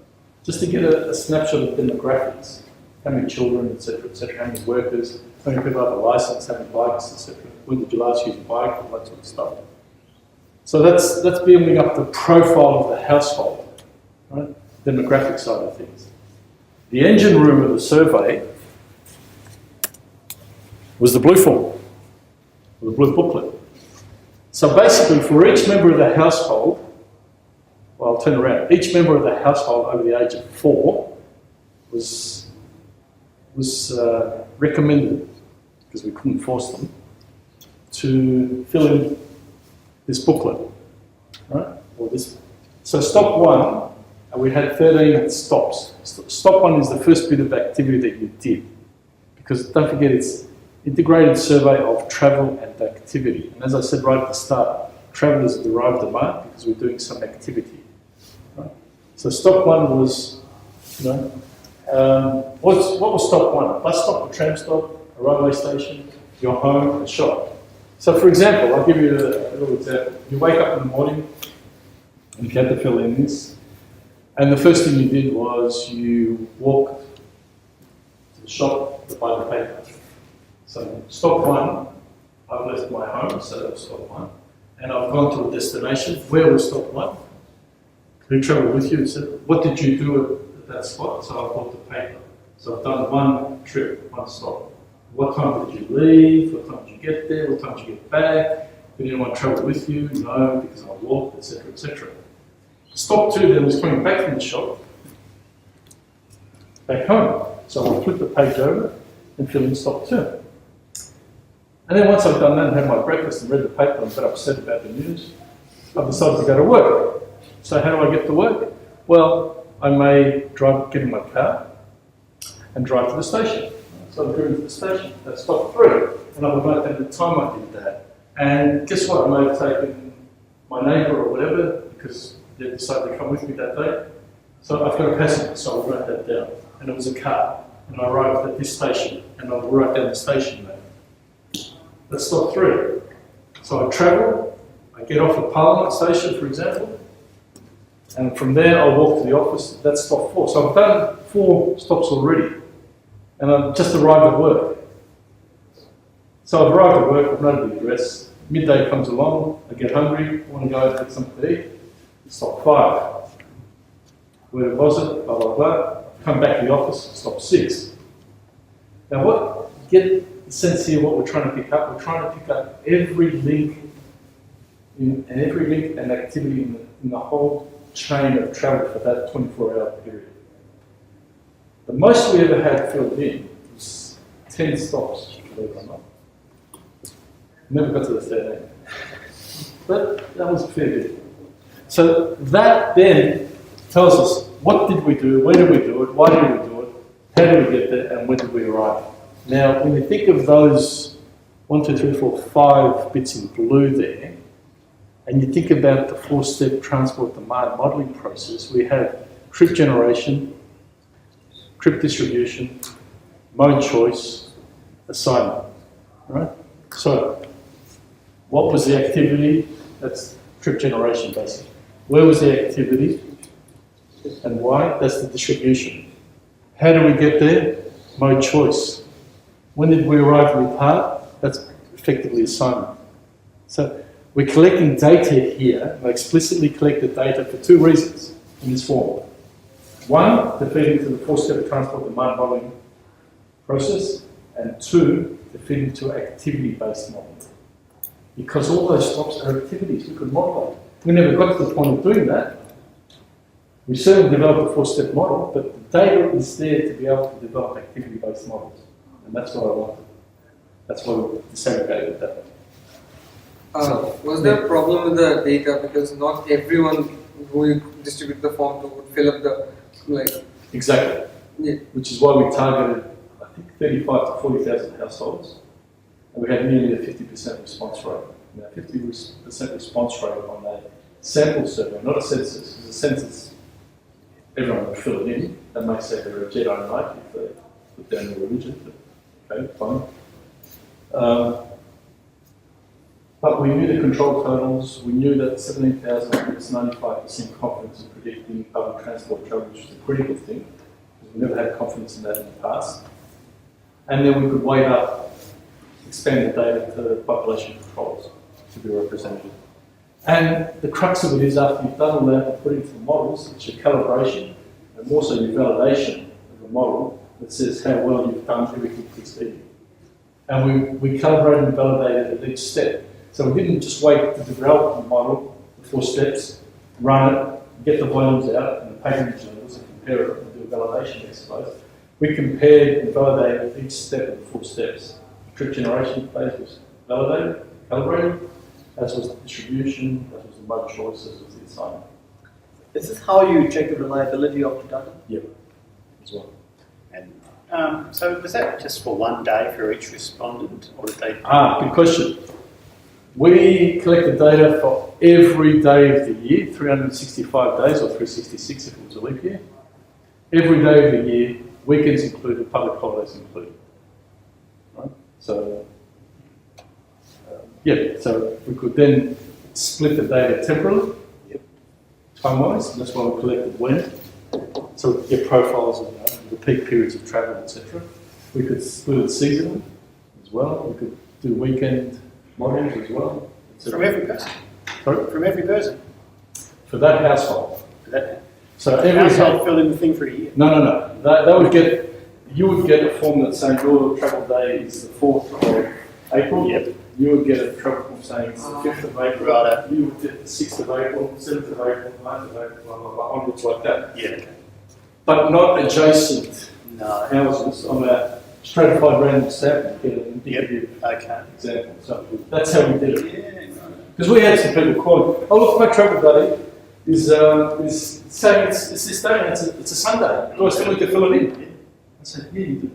Just to get a snapshot of demographics, how many children, etc., etc., how many workers, how many people have a license, how many bikes, etc. When did you last use a bike, all that sort of stuff. So that's building up the profile of the household, right? Demographic side of things. The engine room of the survey was the blue form, or the blue booklet. So basically, for each member of the household, well, I'll turn around. Each member of the household over the age of 4 was was recommended, because we couldn't force them, to fill in this booklet, right? Or this. So stop 1, and we had 13 stops. Stop 1 is the first bit of activity that you did, because don't forget it's integrated survey of travel and activity. And as I said right at the start, travel is a derived domain because we're doing some activity. Right? So stop 1 was, what was stop 1? A bus stop, a tram stop, a railway station, your home, a shop. So for example, I'll give you a little example. You wake up in the morning, and you had to fill in this, and the first thing you did was you walked to the shop to buy the paper. So stop 1, I've left my home, so that was stop 1, and I've gone to a destination. Where was stop 1? Who travelled with you and said, what did you do at that spot? So I bought the paper. So I've done 1 trip, 1 stop. What time did you leave? What time did you get there? What time did you get back? Did anyone travel with you? No, because I walked, etc., etc. Stop 2 then was coming back from the shop, back home. So I'll flip the page over and fill in stop 2. And then once I've done that and had my breakfast and read the paper and got upset about the news, I've decided to go to work. So how do I get to work? Well, I may get in my car and drive to the station. So I'm driven to the station. That's stop 3. And I would note at the time I did that. And guess what? I may have taken my neighbour or whatever because they decided to come with me that day. So I've got a passenger, so I'll write that down. And it was a car. And I arrived at this station. And I'll write down the station name. That's stop 3. So I travel. I get off at Parliament Station, for example. And from there, I'll walk to the office. That's stop 4. So I've done 4 stops already. And I've just arrived at work. So I've arrived at work, I've noted the address. Midday comes along, I get hungry, I want to go out and get something to eat. Stop 5. Where was it? Blah, blah, blah. Come back to the office, stop 6. Now get the sense here what we're trying to pick up. We're trying to pick up every link and activity in the whole chain of travel for that 24-hour period. The most we ever had filled in was 10 stops, believe it or not. Never got to the 13. But that was a fair bit. So that then tells us what did we do, where did we do it, why did we do it, how did we get there, and when did we arrive. Now, when you think of those 1, 2, 3, 4, 5 bits in blue there, and you think about the 4-step transport demand modelling process, we have trip generation, trip distribution, mode choice, assignment, right? So, what was the activity? That's trip generation, basically. Where was the activity and why? That's the distribution. How do we get there? Mode choice. When did we arrive and depart? That's effectively assignment. So, we're collecting data here. I explicitly collected data for 2 reasons in this form. 1, to feed into the 4-step transport demand modelling process, and 2, to feed into activity-based modelling. Because all those stops are activities we could model. We never got to the point of doing that. We certainly developed a 4-step model, but the data is there to be able to develop activity-based models. And that's what I wanted. That's why we disaggregated that. Was there a problem with the data because not everyone who you distribute the form to would fill up the Exactly. Yeah. Which is why we targeted, I think, 35 to 40,000 households, and we had nearly a 50% response rate. Now, 50% response rate on a sample survey, not a census. Because a census, everyone would fill it in. That may say they're a Jedi Knight if they put down their religion. But, okay, fine. But we knew the control totals, we knew that 17,000 was 95% confidence in predicting public transport travel, which was a critical thing, because we never had confidence in that in the past. And then we could weight up, expand the data to population controls to be represented. And the crux of it is after you've done all that and put it into the models, it's your calibration and also your validation of the model that says how well you've done everything preceding. And we calibrated and validated at each step. So we didn't just wait to develop the model, the 4 steps, run it, get the volumes out and the patronage levels and compare it and do a validation exercise. We compared and validated each step of the 4 steps. The trip generation phase was validated, calibrated, as was the distribution, as was the mode choice, as was the assignment. Is this how you check the reliability of the data? Yep, as well. And so was that just for one day for each respondent, or did they? Good question. We collected data for every day of the year, 365 days or 366 if it was a leap year. Every day of the year, weekends included, public holidays included. Right? So, so we could then split the data temporally, time-wise, and that's why we collected when. So we could get profiles of the peak periods of travel, etc. We could split it seasonally as well. We could do weekend models as well. From every person? Sorry? From every person? For that household. For that So every every household filled in the thing for a year? No. They would get, you would get a form that's saying your travel day is the 4th of April. Yep. You would get a travel form saying it's the 5th of April. Right. You would get the 6th of April, 7th of April, 9th of April, blah, blah, blah, onwards like that. Yeah, okay. But not adjacent No. houses on a stratified random sample, get an indicative Okay. example. So that's how we did it. Yeah, right. Because we had some people calling, oh look, my travel day is saying it's this day, it's a Sunday. Do I still need to fill it in? I said, yeah, you do.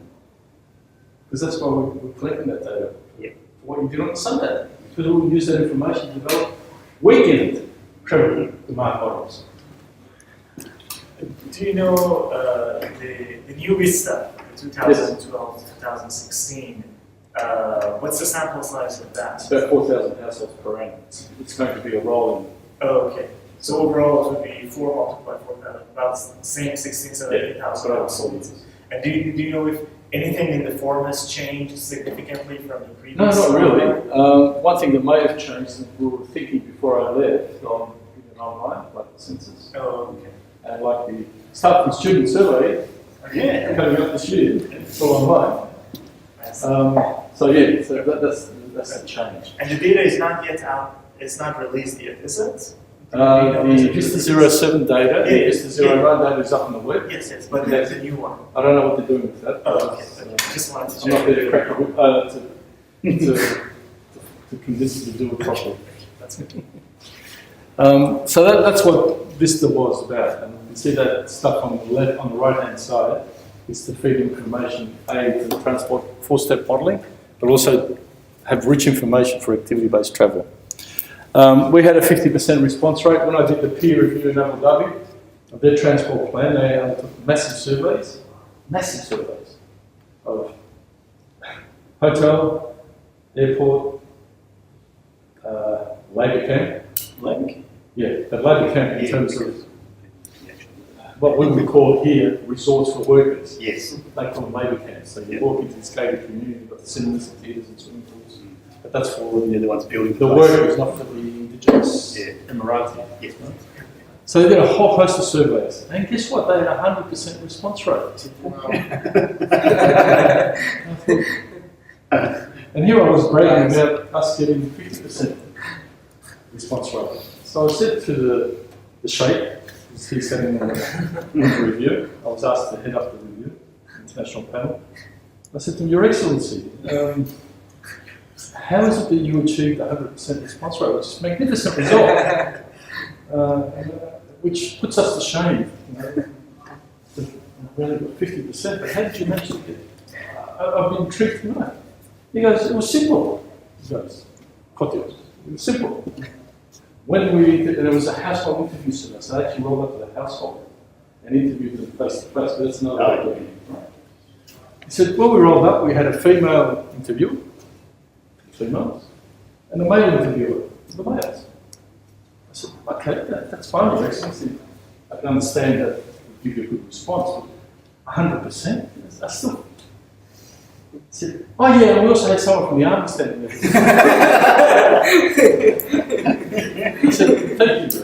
Because that's why we're collecting that data. Yep. For what you did on Sunday. Because we'll use that information to develop weekend travel demand models. Do you know the new VISTA, 2012-2016? What's the sample size of that? It's about 4,000 households per annum. It's going to be a rolling. Oh, okay. So overall, it would be 4 multiplied 4,000, about the same 16, 17,000 households. And do you know if anything in the form has changed significantly from the previous? No, not really. One thing that may have changed, and we were thinking before I left, on online, like the census, Oh, okay. and like the staff and student survey coming up this year, it's all online. So that's the change. And the data is not yet out. It's not released yet, is it? The VISTA 07 data, the VISTA 09 data is up on the web. Yes, but there's a new one. I don't know what they're doing with that. Oh, okay. Just wanted to I'm not check. there to crack the whip, to convince you to do it properly. That's good. So that's what VISTA was about. And you can see that stuff on the left, on the right-hand side, is to feed information, to the transport 4-step modelling, but also have rich information for activity-based travel. We had a 50% response rate. When I did the peer review in Abu Dhabi of their transport plan, they undertook massive surveys of hotel, airport, labour camp. Like, Yeah, but labour camp in terms of what we would call here resorts for workers. yes. They call them labour camps. So you walk into this gated community, you've got the cinemas and theatres and swimming pools. But that's for They're the ones building the place. workers, not for the indigenous Yeah. Emirati. Yes. So they did a whole host of surveys. And guess what? They had a 100% response rate. And here I was bragging about us getting 50% response rate. So I said to the Sheikh, he's sitting on the review, I was asked to head up the review, international panel. I said to him, Your Excellency, how is it that you achieved 100% response rate, which is a magnificent result, which puts us to shame. We only got 50%, but how did you manage to get it? I've been tricked, you know. He goes, it was simple. He goes, Fotios, it was simple. There was a household interview service, so I actually rolled up to the household and interviewed them face to face, but that's another way of doing it. Right? He said, well, we rolled up, we had a female interviewer, females, and a male interviewer, the males. I said, okay, that's fine, Your Excellency. I can understand that would give you a good response, but 100%? That's still. He said, oh yeah, and we also had someone from the army standing there. He said, thank you.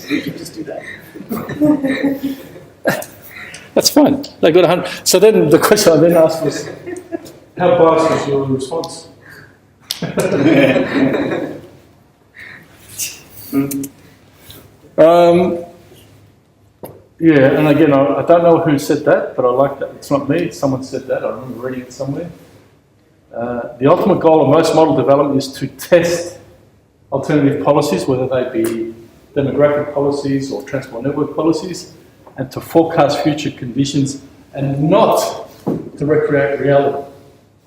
We can just do that. That's fine. They got 100. So then the question I then asked was, how biased was your response? Yeah, and again, I don't know who said that, but I like that. It's not me, someone said that. I remember reading it somewhere. The ultimate goal of most model development is to test alternative policies, whether they be demographic policies or transport network policies, and to forecast future conditions and not to recreate reality,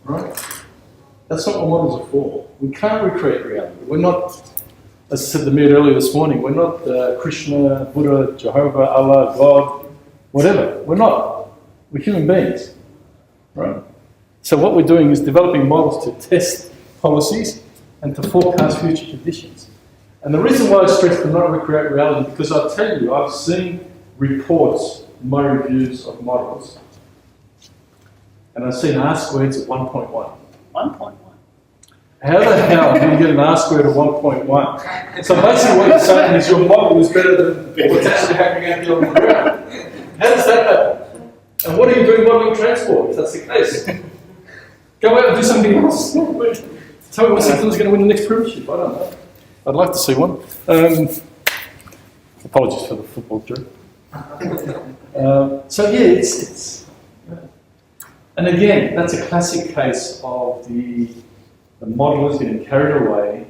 right? That's not what models are for. We can't recreate reality. We're not, as I said to me earlier this morning, we're not Krishna, Buddha, Jehovah, Allah, God, whatever. We're not. We're human beings, right? So what we're doing is developing models to test policies and to forecast future conditions. And the reason why I stress to not recreate reality, because I tell you, I've seen reports in my reviews of models, and I've seen R-squareds at 1.1. 1.1. How the hell do you get an R-squared of 1.1? So basically what you're saying is your model is better than what's actually happening out there on the ground. How does that happen? And what are you doing modelling transport if that's the case? Go out and do something else. Tell me what sector is going to win the next premiership. I don't know. I'd like to see one. Apologies for the football joke. So yeah, it's and again, that's a classic case of the modelers getting carried away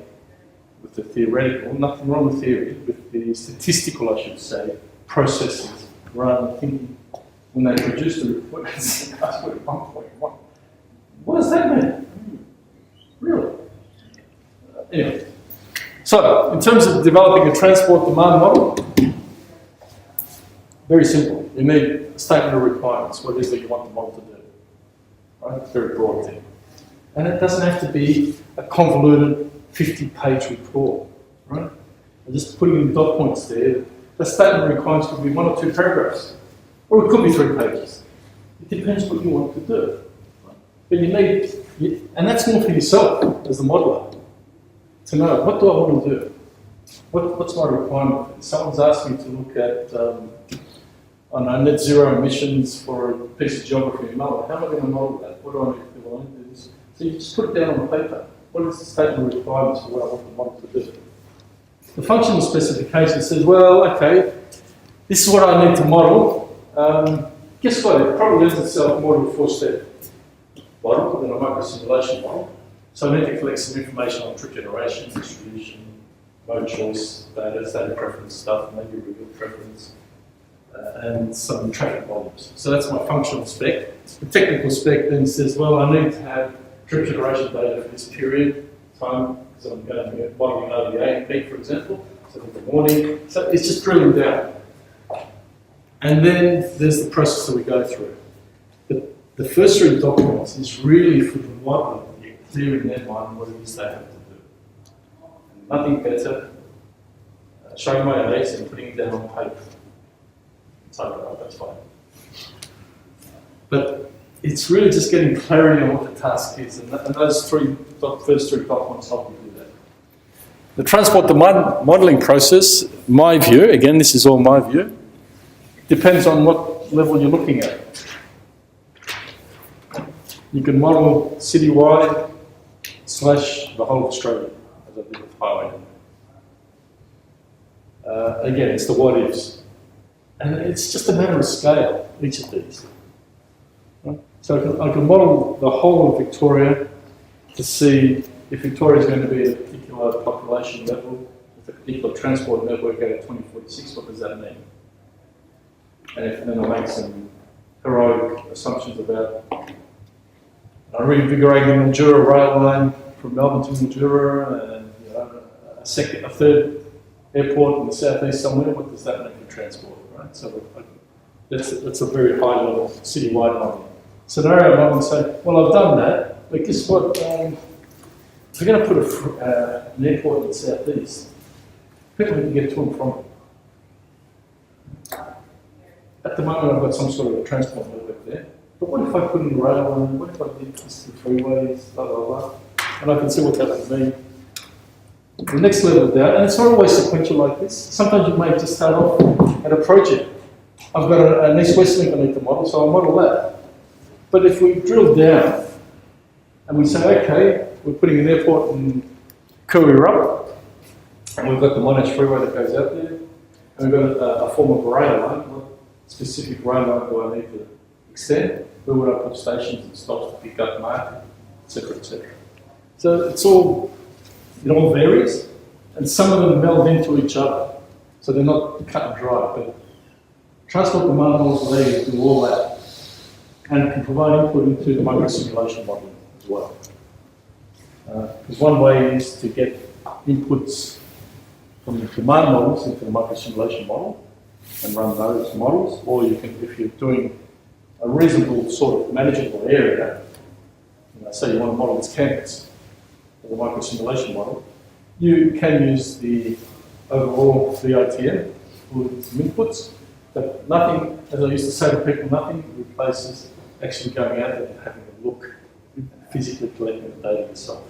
with the theoretical, nothing wrong with theory, with the statistical, I should say, processes, rather than thinking when they produce the report, it's 1.1. What does that mean? Really? Anyway, so in terms of developing a transport demand model, very simple. You need a statement of requirements, what it is that you want the model to do. Right? Very broad thing. And it doesn't have to be a convoluted 50-page report. Right? And just putting in dot points there, the statement of requirements could be 1 or 2 paragraphs, or it could be 3 pages. It depends what you want to do. But you need, and that's more for yourself as the modeler, to know what do I want to do? What's my requirement? Someone's asked me to look at I know, net zero emissions for a piece of geography in Malta. How am I going to model that? What do I need to do? Well, I need to do this. So you just put it down on paper. What is the statement of requirements for what I want the model to do? The functional specification says, well, okay, this is what I need to model. Guess what? It probably lends itself more to a 4-step model than a micro-simulation model. So I need to collect some information on trip generation, distribution, mode choice, data preference stuff, maybe reveal preference, and some traffic volumes. So that's my functional spec. The technical spec then says, well, I need to have trip generation data for this period, time, because I'm going to be modeling over the A and peak, for example, so in the morning. So it's just drilling down. And then there's the process that we go through. The first 3 documents is really for the modeler to get clear in their mind what it is they have to do. And nothing better showing my A's and putting it down on paper. Type it out, that's fine. But it's really just getting clarity on what the task is, and those first 3 documents help you do that. The transport demand modelling process, my view, again, this is all my view, depends on what level you're looking at. You can model citywide / the whole of Australia, as I did with highway. Again, it's the what ifs. And it's just a matter of scale, each of these. Right? So I can model the whole of Victoria to see if Victoria is going to be at a particular population level, with a particular transport network out of 2046, what does that mean? And then I'll make some heroic assumptions about reinvigorating the Mildura rail line from Melbourne to Mildura, and a 3rd airport in the southeast somewhere. What does that mean for transport? Right? So that's a very high level citywide modelling. Scenario modelling say, well, I've done that, but guess what? If we're going to put an airport in the southeast, people can get to and from it. At the moment, I've got some sort of a transport network there. But what if I put in a rail line? What if I did this to freeways, blah, blah, blah? And I can see what that would mean. The next level down, and it's not always sequential like this. Sometimes you may just start off at a project. I've got an east-west link I need to model, so I'll model that. But if we drill down and we say, okay, we're putting an airport in Kurirua, and we've got the Monash Freeway that goes out there, and we've got a form of rail line, well, specific road line do I need to extend? Where would I put stations and stops to pick up market, etc., etc. So it all varies, and some of them meld into each other, so they're not cut and dry. But transport demand models allow you to do all that, and can provide input into the micro-simulation modeling as well. Because one way is to get inputs from the demand models into the micro-simulation model and run those models, or you can, if you're doing a reasonable sort of manageable area, say you want to model this campus as a micro-simulation model, you can use the overall VITM with some inputs, but nothing, as I used to say to people, nothing replaces actually going out there and having a look and physically collecting the data yourself.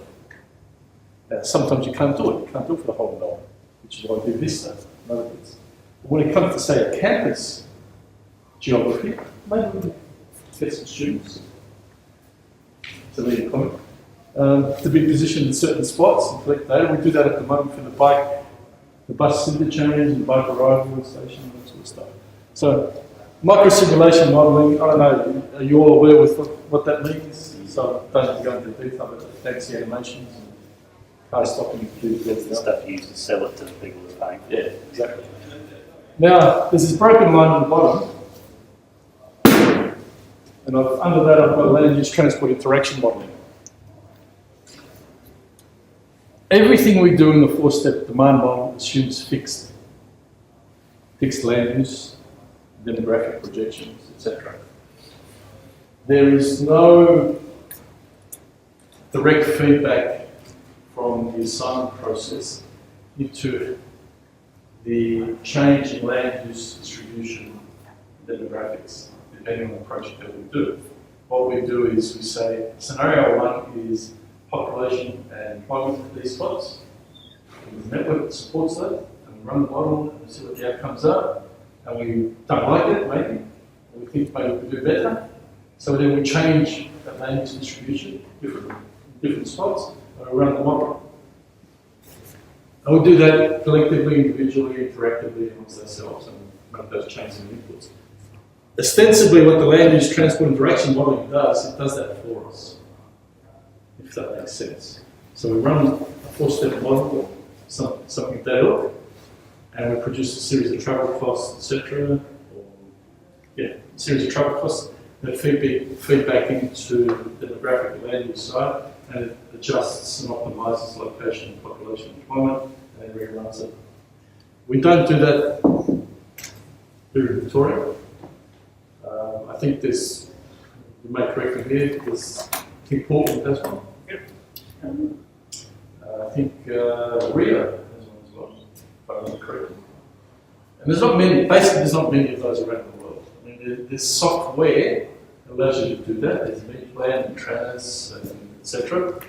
Sometimes you can't do it. You can't do it for the whole dollar, which is why I do VISTA and other bits. But when it comes to, say, a campus geography, maybe we can get some students to lead a comment, to be positioned in certain spots and collect data. We do that at the moment for the bus interchange and bike arrival station and that sort of stuff. So, micro-simulation modelling, I don't know, are you all aware with what that means? So I don't need to go into detail, but fancy animations and car stopping. That's the stuff you use to sell it to the people who are paying. Yeah, exactly. Now, there's this broken line at the bottom, and under that I've got land use transport interaction modelling. Everything we do in the four-step demand model assumes fixed land use, demographic projections, etc. There is no direct feedback from the assignment process into the change in land use distribution demographics, depending on the project that we do. What we do is we say, scenario one is population and employment at these spots. And the network that supports that, and we run the model and see what the outcomes are. And we don't like it, maybe, and we think maybe we could do better. So then we change that land use distribution in different spots, and we run the model. And we do that collectively, individually, interactively amongst ourselves, and make those changes in inputs. Ostensibly, what the land use transport interaction modeling does, it does that for us, if that makes sense. So we run a four-step model, something like that, and we produce a series of travel costs, etc. A series of travel costs that feed back into the demographic land use side, and it adjusts and optimizes location, population, employment, and then reruns it. We don't do that here in Victoria. I think there's, you may correct me here, there's, I think Portland has one. I think Rio has one as well, if I remember correctly. And there's not many, basically there's not many of those around the world. I mean, there's software that allows you to do that. There's MediPlan and Trans, etc.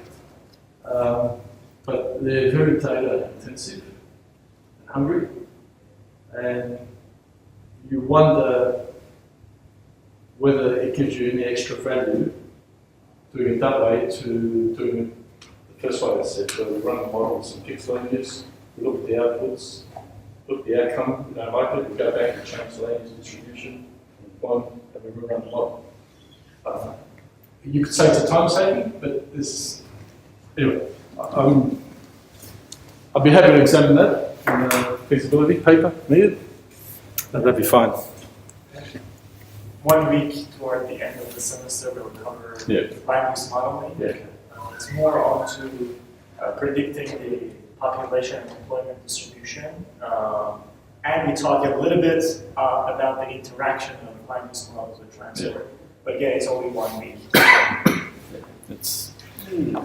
But they're very data intensive and hungry. And you wonder whether it gives you any extra value doing it that way to doing it the first way I said. So we run the models and fix land use, we look at the outputs, look at the outcome, we don't like it, we go back and change the land use distribution, and we rerun the model. You could say it's a time saving, but this, anyway, I'd be happy to examine that in the feasibility paper needed. That'd be fine. 1 week toward the end of the semester, we'll cover land use modeling. It's more onto predicting the population and employment distribution. And we talk a little bit about the interaction of land use models with transport. But again, it's only 1 week.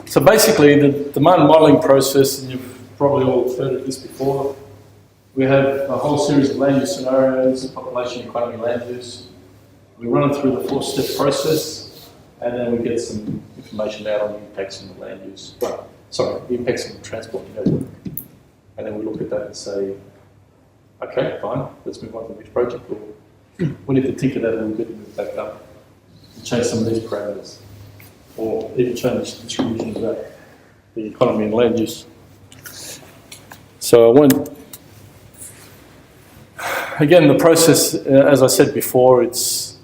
So basically, the demand modeling process, and you've probably all heard of this before, we have a whole series of land use scenarios, population, economy, land use. We run it through the four-step process, and then we get some information out on the impacts on the land use. Well, sorry, the impacts on the transport network. And then we look at that and say, okay, fine, let's move on to the next project. Or we need to tinker that a little bit and move back up and change some of these parameters. Or even change the distribution of that, the economy and land use. So I won't again, the process, as I said before, it's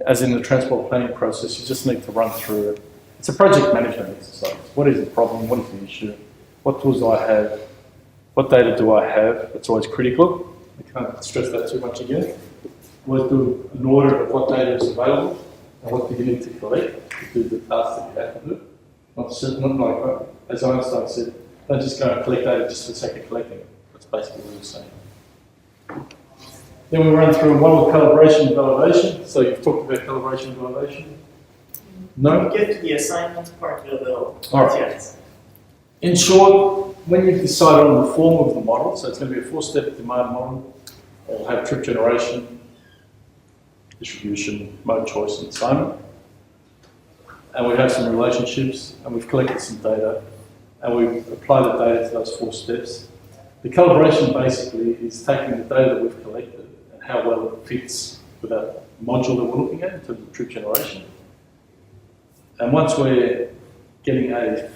as in the transport planning process, you just need to run through it. It's a project management exercise. What is the problem? What is the issue? What tools do I have? What data do I have? That's always critical. I can't stress that too much again. Always do an audit of what data is available and what do you need to collect to do the tasks that you have to do. Not like, as Einstein said, don't just go and collect data just for the sake of collecting it. That's basically what he was saying. Then we run through a model calibration and validation. So you've talked about calibration and validation. No? We get to the assignment part of the All right. yes. In short, when you've decided on the form of the model, so it's going to be a 4-step demand model, it'll have trip generation, distribution, mode choice, and assignment. And we have some relationships, and we've collected some data, and we apply the data to those 4 steps. The calibration basically is taking the data that we've collected and how well it fits with that module that we're looking at in terms of trip generation. And once we're getting a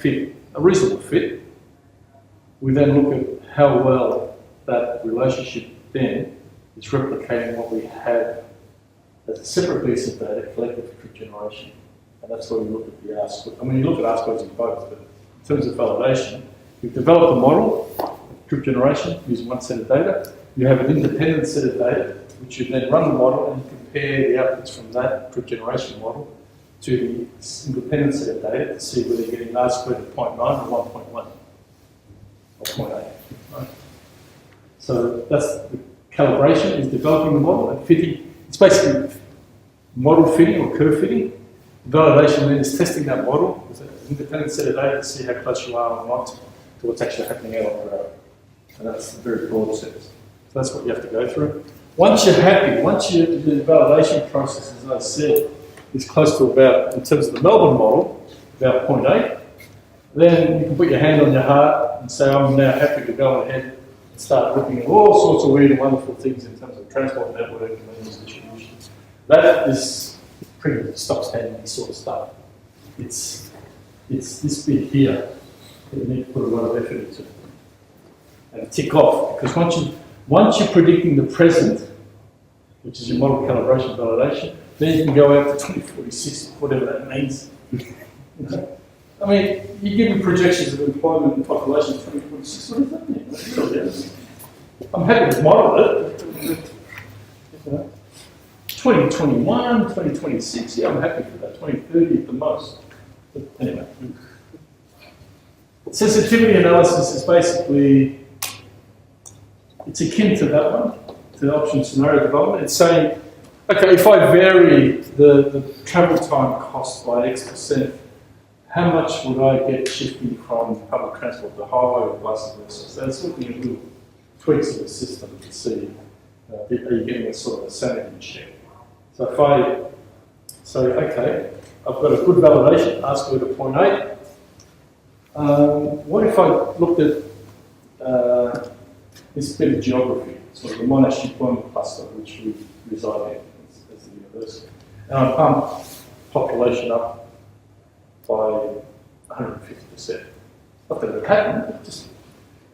reasonable fit, we then look at how well that relationship then is replicating what we have as a separate piece of data collected for trip generation. And that's where we look at the R-squared. I mean, you look at R-squareds in both, but in terms of validation, you've developed a model, trip generation, using one set of data. You have an independent set of data, which you then run the model and compare the outputs from that trip generation model to the independent set of data to see whether you're getting R-squared at 0.9 or 1.1 or 0.8. Right? So that's the calibration, is developing the model and fitting. It's basically model fitting or curve fitting. Validation then is testing that model with an independent set of data to see how close you are or not to what's actually happening out on the road. And that's a very broad sense. So that's what you have to go through. Once you're happy, the validation process, as I said, is close to about, in terms of the Melbourne model, about 0.8, then you can put your hand on your heart and say, I'm now happy to go ahead and start looking at all sorts of weird and wonderful things in terms of transport network and means distribution. That is pretty stock standard sort of stuff. It's this bit here that you need to put a lot of effort into and tick off, because once you're predicting the present, which is your model calibration validation, then you can go out to 2046, whatever that means. I mean, you give me projections of employment and population 2046, what does that mean? I'm happy to model it. 2021, 2026, yeah, I'm happy for that. 2030 at the most. But anyway. Sensitivity analysis is basically, it's akin to that one, to the option scenario development. It's saying, okay, if I vary the travel time cost by X%, how much would I get shifting from public transport to highway or vice versa? So it's looking at little tweaks of the system to see, are you getting a sort of a sanity check? So if I say, okay, I've got a good validation, R-squared at 0.8. What if I looked at this bit of geography, sort of the Monash employment cluster, which we reside in as the university, and I pump population up by 150%. Not that it happened,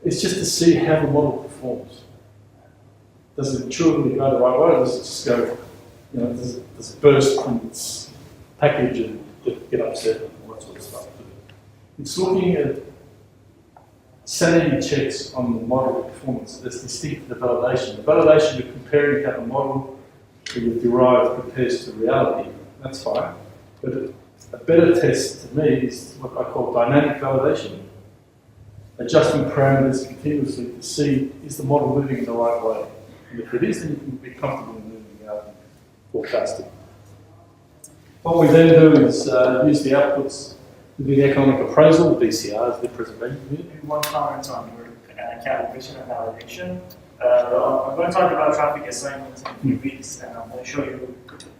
it's just to see how the model performs. Does it intuitively go the right way, or does it just go, does it burst from its package and get upset and all that sort of stuff? It's looking at sanity checks on the model performance that's distinct to the validation. The validation, you're comparing how the model that you've derived compares to reality. That's fine. But a better test to me is what I call dynamic validation. Adjusting parameters continuously to see, is the model moving in the right way? And if it is, then you can be comfortable in moving out and forecasting. What we then do is use the outputs to do the economic appraisal, the BCRs, the preservation unit. One comment on your calibration and validation. I'm going to talk about traffic assignment in a few weeks, and I'm going to show you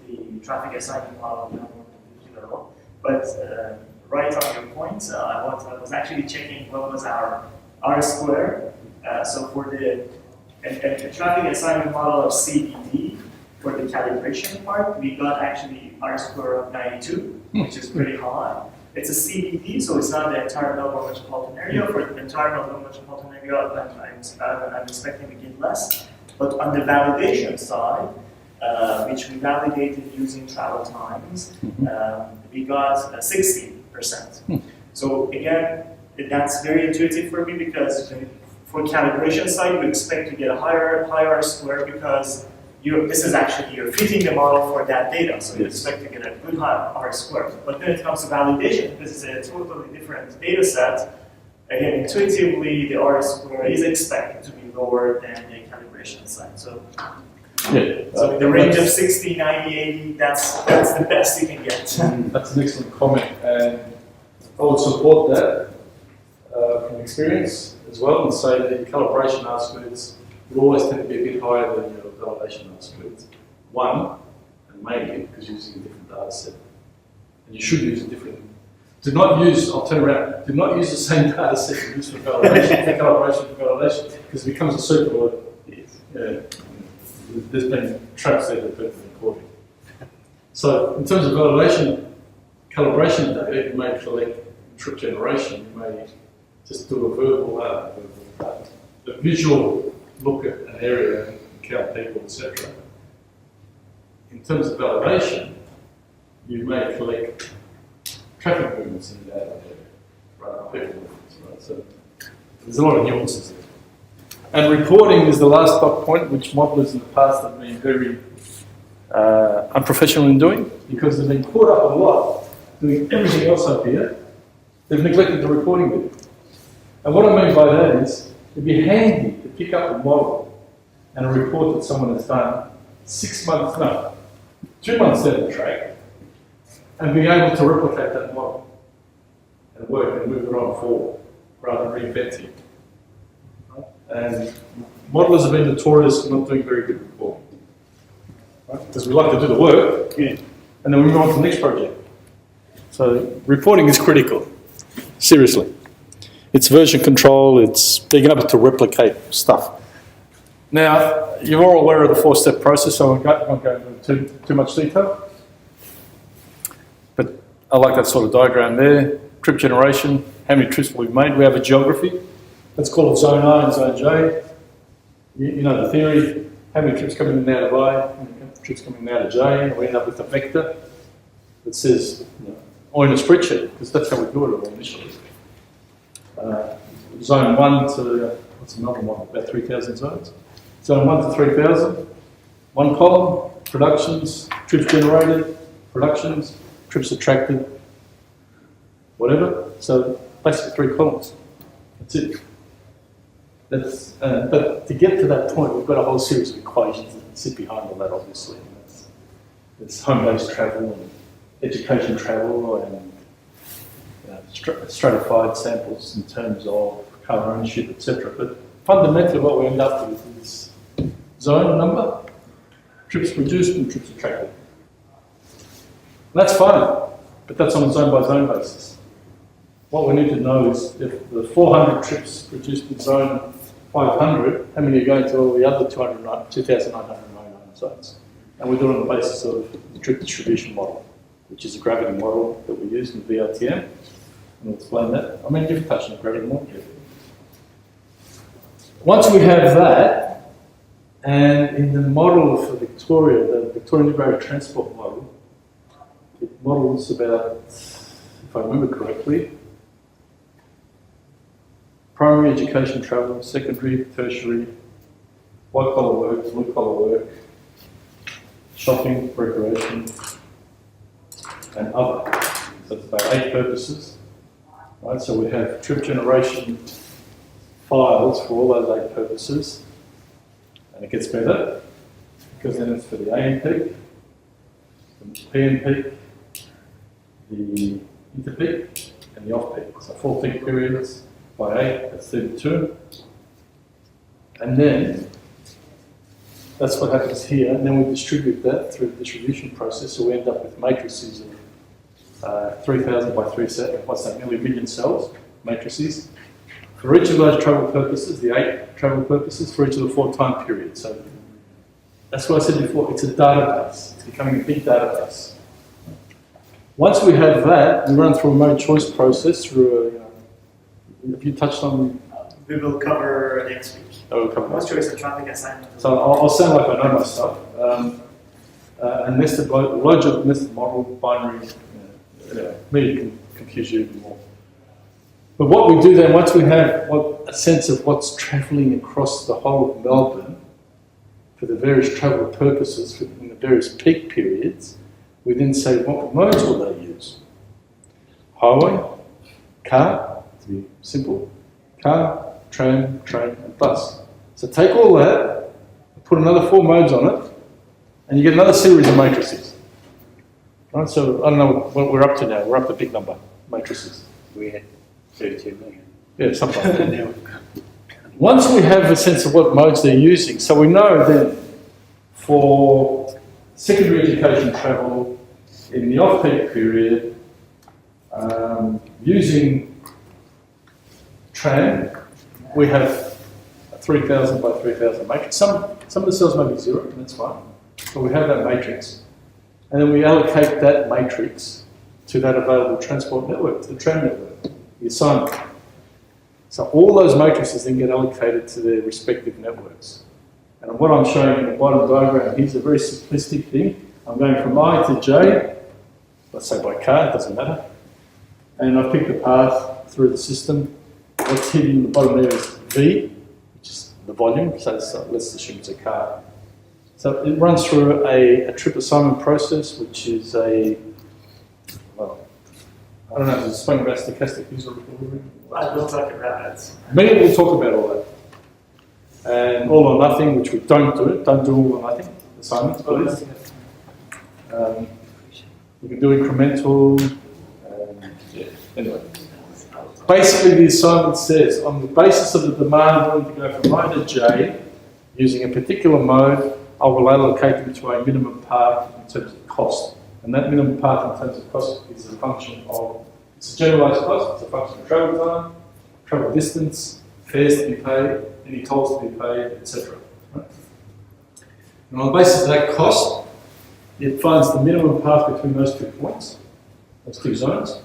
the traffic assignment model in more detail. But right on your point, I was actually checking what was our R-square. So for the traffic assignment model of CBD, for the calibration part, we got actually R-square of 92, which is pretty high. It's a CBD, so it's not the entire Melbourne metropolitan area. For the entire Melbourne metropolitan area, I'm expecting to get less. But on the validation side, which we validated using travel times, we got 60%. So again, that's very intuitive for me because for calibration side, you expect to get a higher R-square because this is actually, you're fitting the model for that data, so you expect to get a good high R-square. But then it comes to validation, because it's a totally different data set. Again, intuitively, the R-square is expected to be lower than the calibration side. So, so the range of 60, 90, 80, that's the best you can get. That's an excellent comment, and I would support that from experience as well, and say that your calibration R-squares would always tend to be a bit higher than your validation R-squares. One, and mainly because you're using a different data set. And you should use a different. Do not use, I'll turn around, do not use the same data set you use for validation, for calibration, for validation, because it becomes a superload. Yeah. There's been traps there that have been recorded. So, in terms of validation, calibration data, you may collect trip generation, you may just do a a visual look at an area and count people, etc. In terms of validation, you may collect traffic movements in that area, right? People movements, right? So there's a lot of nuances there. And reporting is the last dot point, which modelers in the past have been very unprofessional in doing, because they've been caught up a lot doing everything else up here. They've neglected the reporting bit. And what I mean by that is, it'd be handy to pick up a model and a report that someone has done 2 months down the track, and being able to replicate that model and work and move it on forward rather than reinventing it. Right? And modelers have been notorious for not doing very good reporting. Right? Because we like to do the work, and then we move on to the next project. So reporting is critical, seriously. It's version control, it's being able to replicate stuff. Now, you're all aware of the 4-step process, so I won't go into too much detail. But I like that sort of diagram there. Trip generation, how many trips we've made. We have a geography. Let's call it zone I and zone J. You know the theory. How many trips coming in and out of I, how many trips coming in and out of J, and we end up with a vector that says, or in a spreadsheet, because that's how we do it all initially. Zone 1 to, what's another one, about 3,000 zones. Zone 1 to 3,000, one column, productions, trips generated, productions, trips attracted, whatever. So basically 3 columns. That's it. But to get to that point, we've got a whole series of equations that sit behind all that, obviously. It's home-based travel and education travel and stratified samples in terms of car ownership, etc. But fundamentally what we end up with is zone number, trips produced and trips attracted. That's fine, but that's on a zone-by-zone basis. What we need to know is if the 400 trips produced in zone 500, how many are going to all the other 2,999 zones? And we do it on the basis of the trip distribution model, which is a gravity model that we use in VRTM. And we'll explain that. I mean, you've touched on the gravity model. Once we have that, and in the model for Victoria, the Victorian Integrated Transport model, it models about, if I remember correctly, primary education travel, secondary, tertiary, white-collar work, blue-collar work, shopping, recreation, and other. So it's about 8 purposes. Right, so we have trip generation files for all those 8 purposes, and it gets better because then it's for the AM peak, the PM peak, the interpeak, and the off peak. So 4 peak periods by 8, that's 32. And then that's what happens here, and then we distribute that through the distribution process, so we end up with matrices of 3,000 by 3,000, what's that, nearly 1 million cells, matrices. For each of those travel purposes, the 8 travel purposes, for each of the 4 time periods. So that's what I said before, it's a database. It's becoming a big database. Once we have that, we run through a mode choice process through a, if you touched on we will cover next week. That will cover Most next week. choice of traffic assignment. So I'll sound like I know my stuff. A nested logic nested model, binary, me can confuse you even more. But what we do then, once we have a sense of what's travelling across the whole of Melbourne for the various travel purposes in the various peak periods, we then say what modes will they use? Highway, car, to be simple, car, tram, train and bus. So take all that, put another 4 modes on it, and you get another series of matrices. Right, so I don't know what we're up to now. We're up to a big number, matrices. We had 32 million. Yeah, something like that. Now we've got- Once we have a sense of what modes they're using, so we know then for secondary education travel in the off-peak period, using tram, we have a 3,000 by 3,000 matrix. Some of the cells may be 0, and that's fine. But we have that matrix. And then we allocate that matrix to that available transport network, to the tram network, the assignment. So all those matrices then get allocated to their respective networks. And what I'm showing in the bottom diagram, here's a very simplistic thing. I'm going from I to J, let's say by car, it doesn't matter. And I've picked a path through the system. What's hidden in the bottom there is V, which is the volume, so let's assume it's a car. So it runs through a trip assignment process, which is I don't know if it's spoken about stochastic user delivery. I will talk about it. Many will talk about all that. And all or nothing, which we don't do. Don't do all or nothing assignments, please. You can do incremental. Anyway. Basically, the assignment says, on the basis of the demand wanting to go from I to J, using a particular mode, I will allocate them to a minimum path in terms of cost. And that minimum path in terms of cost is a function of, it's a generalised cost, it's a function of travel time, travel distance, fares to be paid, any tolls to be paid, etc. Right? And on the basis of that cost, it finds the minimum path between those 2 points, those 2 zones,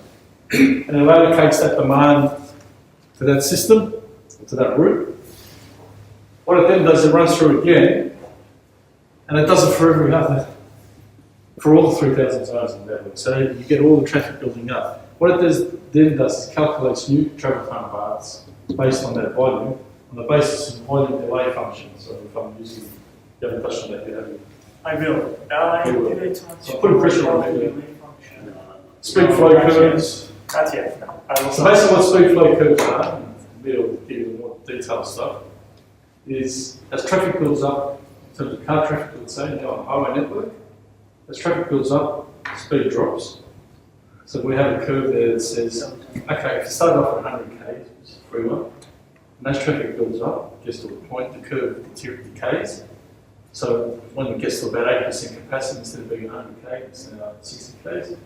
and it allocates that demand to that system, to that route. What it then does, it runs through again, and it does it for every other, for all the 3,000 zones in the network. So you get all the traffic building up. What it then does is calculates new travel time paths based on that volume, on the basis of volume delay function. So if I'm using, you haven't touched on that yet, have you? I will. You will. Did I touch So put pressure on it, relay function? Speed flow curves. Not yet. No. I will So not. basically what speed flow curves are, and we'll give you more detailed stuff, is as traffic builds up, in terms of car traffic, let's say, on the highway network, as traffic builds up, speed drops. So we have a curve there that says, okay, if you start off at 100 k's, which is a free one, and as traffic builds up, gets to a point, the curve decays. So when it gets to about 8% capacity, instead of being 100 k, it's now 60 k's.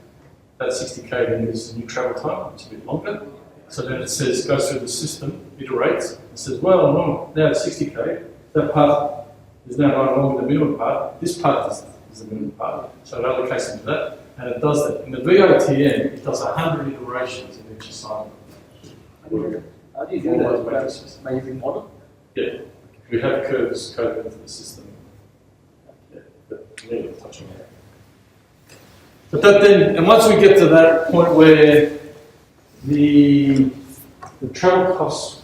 That 60 k then is the new travel time, which is a bit longer. So then it says, goes through the system, iterates, and says, well, no, now it's 60 k, that path is now no longer the minimum path, this path is the minimum path. So it allocates into that, and it does that. In the VITN, it does 100 iterations of each assignment. How do you do All those that? matrices. By using model? Yeah, we have curves coded into the system. Yeah, but really touching that. But that then, and once we get to that point where the travel costs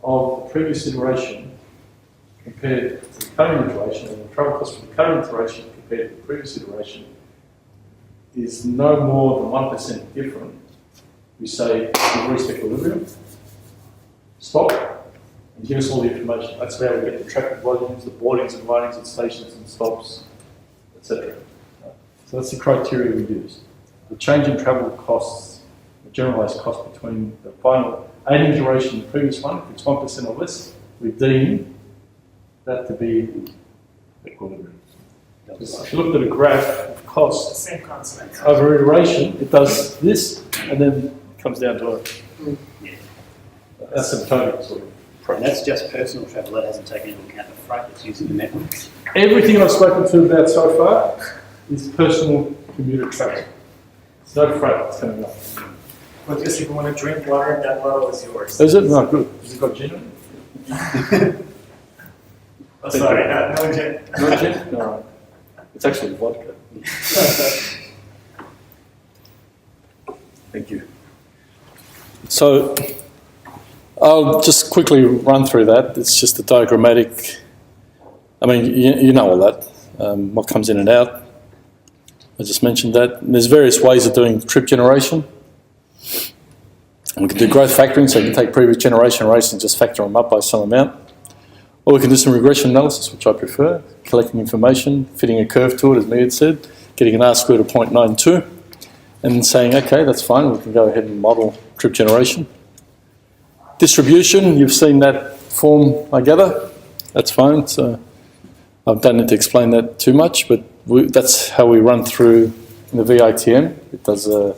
of the previous iteration compared to the current iteration, and the travel cost for the current iteration compared to the previous iteration is no more than 1% different, we say we've reached equilibrium, stop, and give us all the information. That's where we get the traffic volumes, the boardings and lightings at stations and stops, etc. So that's the criteria we use. The change in travel costs, the generalised cost between the final 8 iteration and the previous one, if it's 1% or less, we deem that to be equilibrium. If you looked at a graph of cost Same concept. over iteration, it does this and then it comes down to a asymptotic sort of approach. And that's just personal travel, that hasn't taken into account the freight that's using the networks. Everything I've spoken to about so far is personal commuter travel. There's no freight that's coming up. But just if you want to drink water, that bottle is yours. Is it? No, good. Has it got gin in it? Oh, sorry, no gin. No gin? No. It's actually vodka. Thank you. So I'll just quickly run through that. It's just a diagrammatic. I mean, you know all that, what comes in and out. I just mentioned that. And there's various ways of doing trip generation. And we can do growth factoring, so you can take previous generation rates and just factor them up by some amount. Or we can do some regression analysis, which I prefer, collecting information, fitting a curve to it, as Mia had said, getting an R-squared of 0.92, and then saying, okay, that's fine, we can go ahead and model trip generation. Distribution, you've seen that form, I gather. That's fine. So I don't need to explain that too much, but that's how we run through the VITM. It does a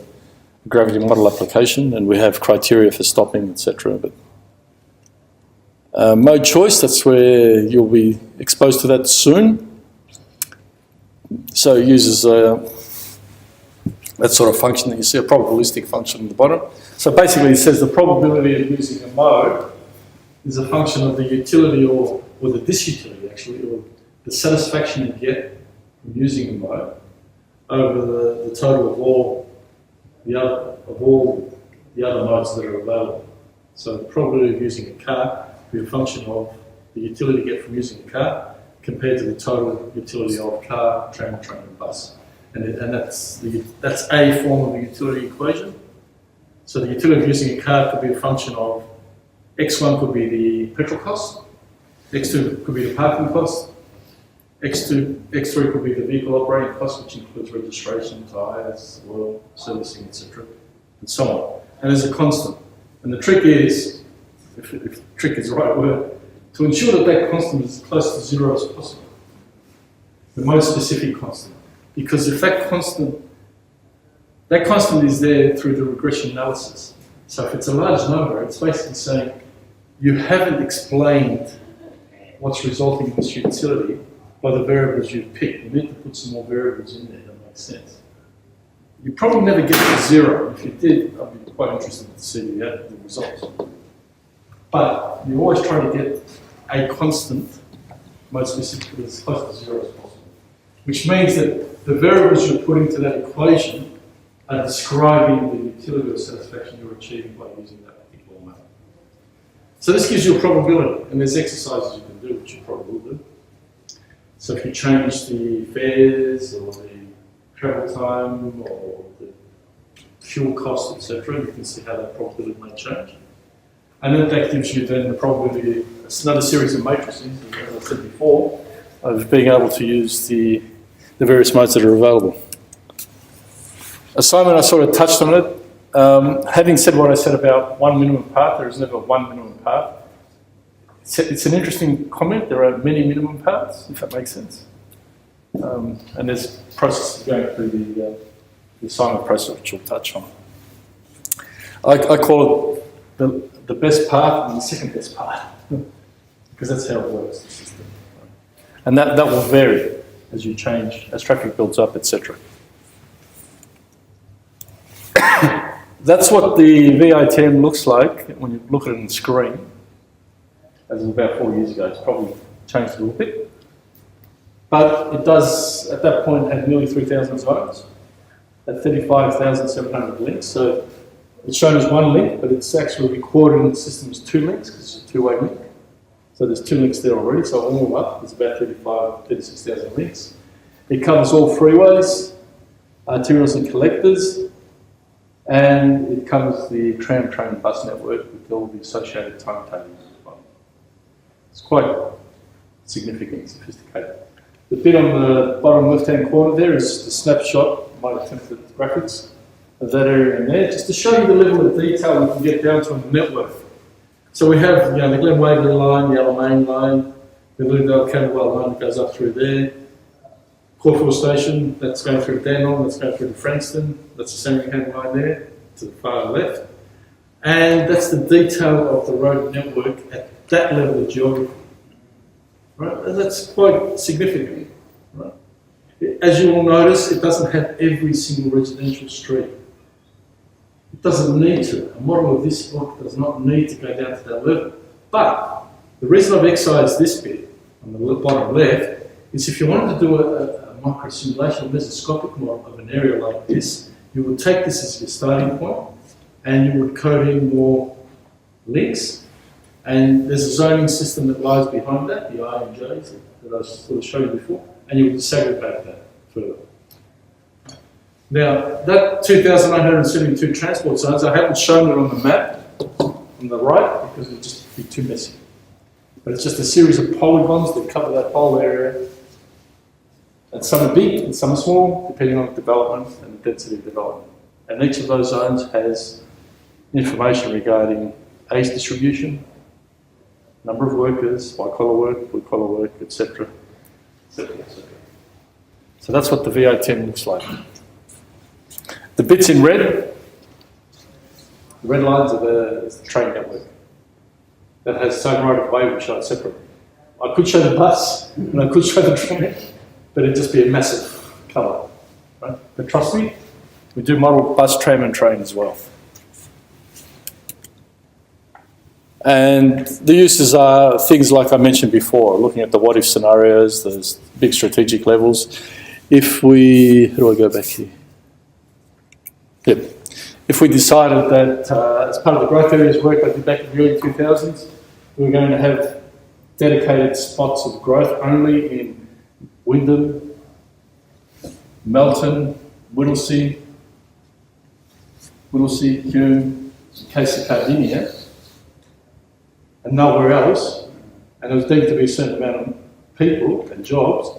gravity model application, and we have criteria for stopping, etc. But mode choice, that's where you'll be exposed to that soon. So it uses that sort of function that you see, a probabilistic function at the bottom. So basically it says the probability of using a mode is a function of the utility or the disutility actually, or the satisfaction you get from using a mode over the total of all the other modes that are available. So the probability of using a car will be a function of the utility you get from using a car compared to the total utility of car, tram, train and bus. And that's a form of the utility equation. So the utility of using a car could be a function of x1 could be the petrol cost, x2 could be the parking cost, x3 could be the vehicle operating cost, which includes registration, tyres, oil, servicing, etc., and so on. And there's a constant. And the trick is, if trick is the right word, to ensure that that constant is as close to zero as possible. The most specific constant. Because if that constant is there through the regression analysis. So if it's a large number, it's basically saying you haven't explained what's resulting in this utility by the variables you've picked. You need to put some more variables in there that make sense. You probably never get to zero. If you did, I'd be quite interested to see the results. But you always try to get a constant, most specifically as close to zero as possible. Which means that the variables you're putting to that equation are describing the utility or satisfaction you're achieving by using that particular method. So this gives you a probability, and there's exercises you can do, which you probably will do. So if you change the fares or the travel time or the fuel cost, etc., you can see how that probability may change. And then that gives you then the probability, it's another series of matrices, as I said before, of being able to use the various modes that are available. Assignment, I sort of touched on it. Having said what I said about one minimum path, there is never one minimum path. It's an interesting comment. There are many minimum paths, if that makes sense. And there's processes going through the assignment process, which we'll touch on. I call it the best path and the second best path, because that's how it works, the system. And that will vary as you change, as traffic builds up, etc. That's what the VITM looks like when you look at it on the screen. As of about 4 years ago, it's probably changed a little bit. But it does, at that point, have nearly 3,000 zones at 35,700 links. So it's shown as one link, but it's actually recorded in the system as 2 links, because it's a two-way link. So there's 2 links there already, so all up, there's about 36,000 links. It covers all freeways, arterials and collectors, and it covers the tram, train and bus network with all the associated timetables as well. It's quite significant and sophisticated. The bit on the bottom left-hand corner there is the snapshot, my attempt at graphics, of that area in there, just to show you the level of detail we can get down to on the network. So we have, the Glen Waverley line, the Alamein line, the Lindale Camberwell line that goes up through there, Caulfield Station, that's going through Dandenong, that's going through to Frankston, that's the Sandringham line there, to the far left. And that's the detail of the road network at that level of geography. Right? And that's quite significant. Right? As you will notice, it doesn't have every single residential street. It doesn't need to. A model of this book does not need to go down to that level. But The reason I've excised this bit on the bottom left is if you wanted to do a micro simulation or mesoscopic model of an area like this, you would take this as your starting point and you would code in more links, and there's a zoning system that lies behind that, the I and J's that I sort of showed you before, and you would disaggregate that further. Now, that 2,972 transport zones, I haven't shown it on the map on the right because it would just be too messy. But it's just a series of polygons that cover that whole area. And some are big and some are small, depending on the development and the density of development. And each of those zones has information regarding age distribution, number of workers, white collar work, blue collar work, etc. etc. So that's what the VI10 looks like. The bits in red, the red lines are is the train network. That has its own right of way, which I separate. I could show the bus and I could show the train, but it'd just be a massive colour. Right? But trust me, we do model bus, tram and train as well. And the uses are things like I mentioned before, looking at the what if scenarios, those big strategic levels. If we, how do I go back here? Yep. If we decided that as part of the growth areas work I did back in the early 2000s, we were going to have dedicated spots of growth only in Wyndham, Melton, Whittlesea, Hume, Casey Cardinia, and nowhere else, and it was deemed to be a certain amount of people and jobs,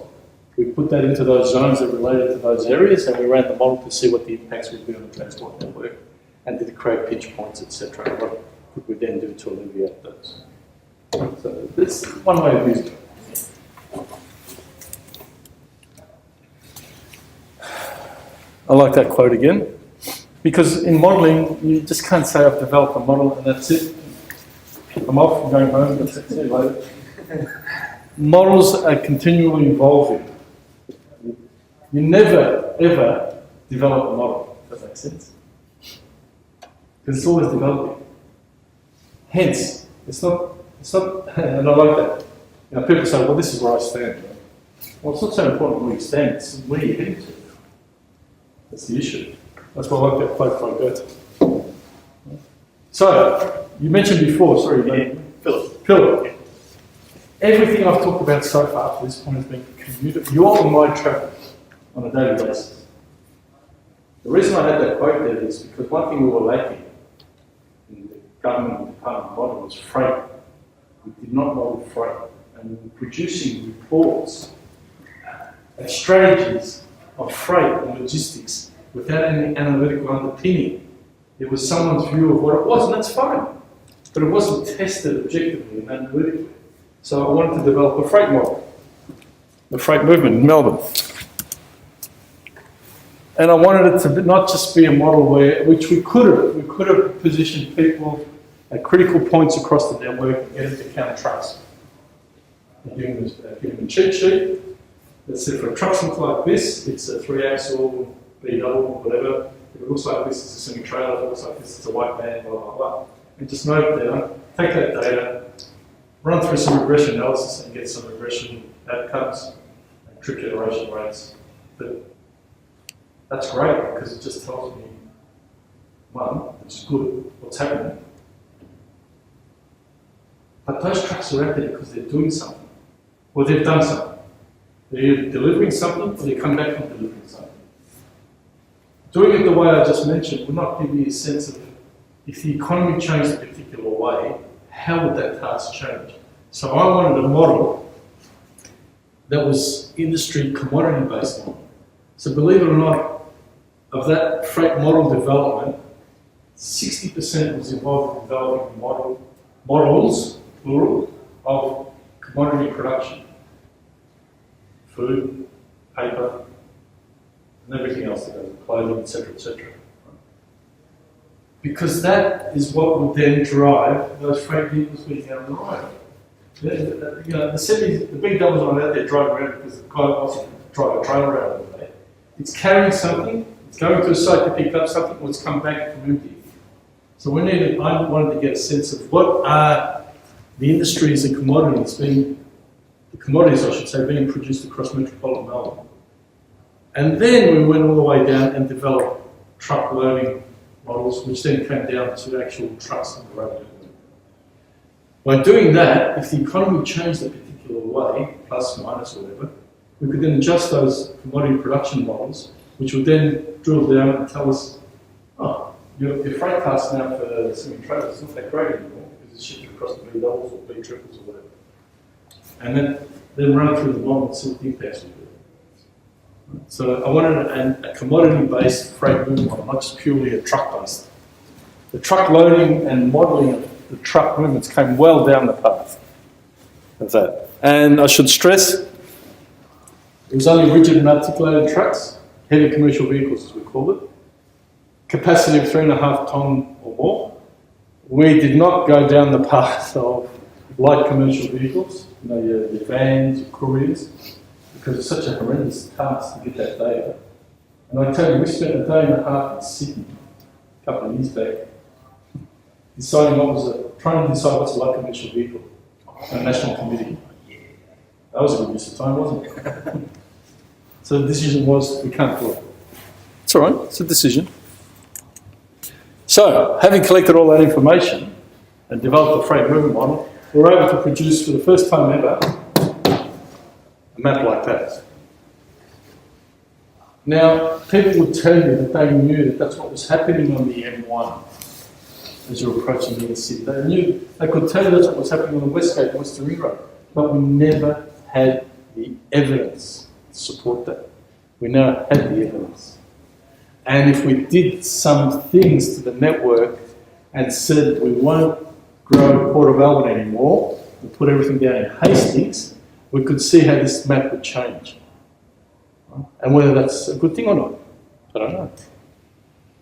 we put that into those zones that related to those areas, and we ran the model to see what the impacts would be on the transport network, and did create pinch points, etc. And what could we then do to alleviate those? So that's one way of using it. I like that quote again, because in modelling, you just can't say I've developed a model and that's it. I'm off, I'm going home, that's it, see you later. Models are continually evolving. You never, ever develop a model, if that makes sense. Because it's always developing. Hence, it's not, and I like that. You know, people say, well, this is where I stand. Well, it's not so important where you stand, it's where you're heading to. That's the issue. That's why I like that quote from Goethe. So, you mentioned before, sorry, Philip. Everything I've talked about so far to this point has been commuted. You're on my travel on a daily basis. The reason I had that quote there is because one thing we were lacking in the government department model was freight. We did not model freight, and we were producing reports and strategies of freight and logistics without any analytical underpinning. It was someone's view of what it was, and that's fine. But it wasn't tested objectively and analytically. So I wanted to develop a freight model, the freight movement in Melbourne. And I wanted it to not just be a model which we could have positioned people at critical points across the network and get into count trucks. And given a cheat sheet that said for a truck looks like this, it's a 3-axle, B-double, whatever. If it looks like this, it's a semi-trailer. If it looks like this, it's a white van, blah, blah, blah. And just note it down, take that data, run through some regression analysis and get some regression outcomes and trip generation rates. But that's great because it just tells me, one, it's good, what's happening. But those trucks are out there because they're doing something, or they've done something. They're either delivering something or they come back from delivering something. Doing it the way I just mentioned will not give you a sense of if the economy changed a particular way, how would that task change? So I wanted a model that was industry commodity based model. So believe it or not, of that freight model development, 60% was involved in developing models, plural, of commodity production. Food, paper, and everything else that goes with clothing, etc., etc. Because that is what would then drive those freight vehicles being out on the road. You know, the big doubles aren't out there driving around because the guy wants to drive a trailer around all day. It's carrying something, it's going to a site to pick up something, or it's come back from empty. So I wanted to get a sense of what are the industry is a commodity. The commodities, I should say, being produced across metropolitan Melbourne. And then we went all the way down and developed truck loading models, which then came down to actual trucks on the road. By doing that, if the economy changed a particular way, plus, minus, whatever, we could then adjust those commodity production models, which would then drill down and tell us, oh, your freight costs now for semi-trailers is not that great anymore because it's shipped across the B doubles or B triples or whatever. And then run through the model and see what the impacts would be. So I wanted a commodity-based freight movement model, not just purely a truck-based. The truck loading and modelling of the truck movements came well down the path of that. And I should stress, it was only rigid and articulated trucks, heavy commercial vehicles as we call it, capacity of 3.5 tonne or more. We did not go down the path of light commercial vehicles, your vans, your couriers, because it's such a horrendous task to get that data. And I tell you, we spent a day and a half in Sydney a couple of years back trying to decide what's a light commercial vehicle on a national committee. That was a good use of time, wasn't it? So the decision was, we can't do it. It's all right, it's a decision. So, having collected all that information and developed a freight movement model, we were able to produce for the first time ever a map like that. Now, people would tell you that they knew that that's what was happening on the M1 as you're approaching the city. They could tell you that's what was happening on the West Gate and Western Ring Road, but we never had the evidence to support that. We now had the evidence. And if we did some things to the network and said we won't grow Port of Albany anymore, we put everything down in Hastings, we could see how this map would change. And whether that's a good thing or not, I don't know.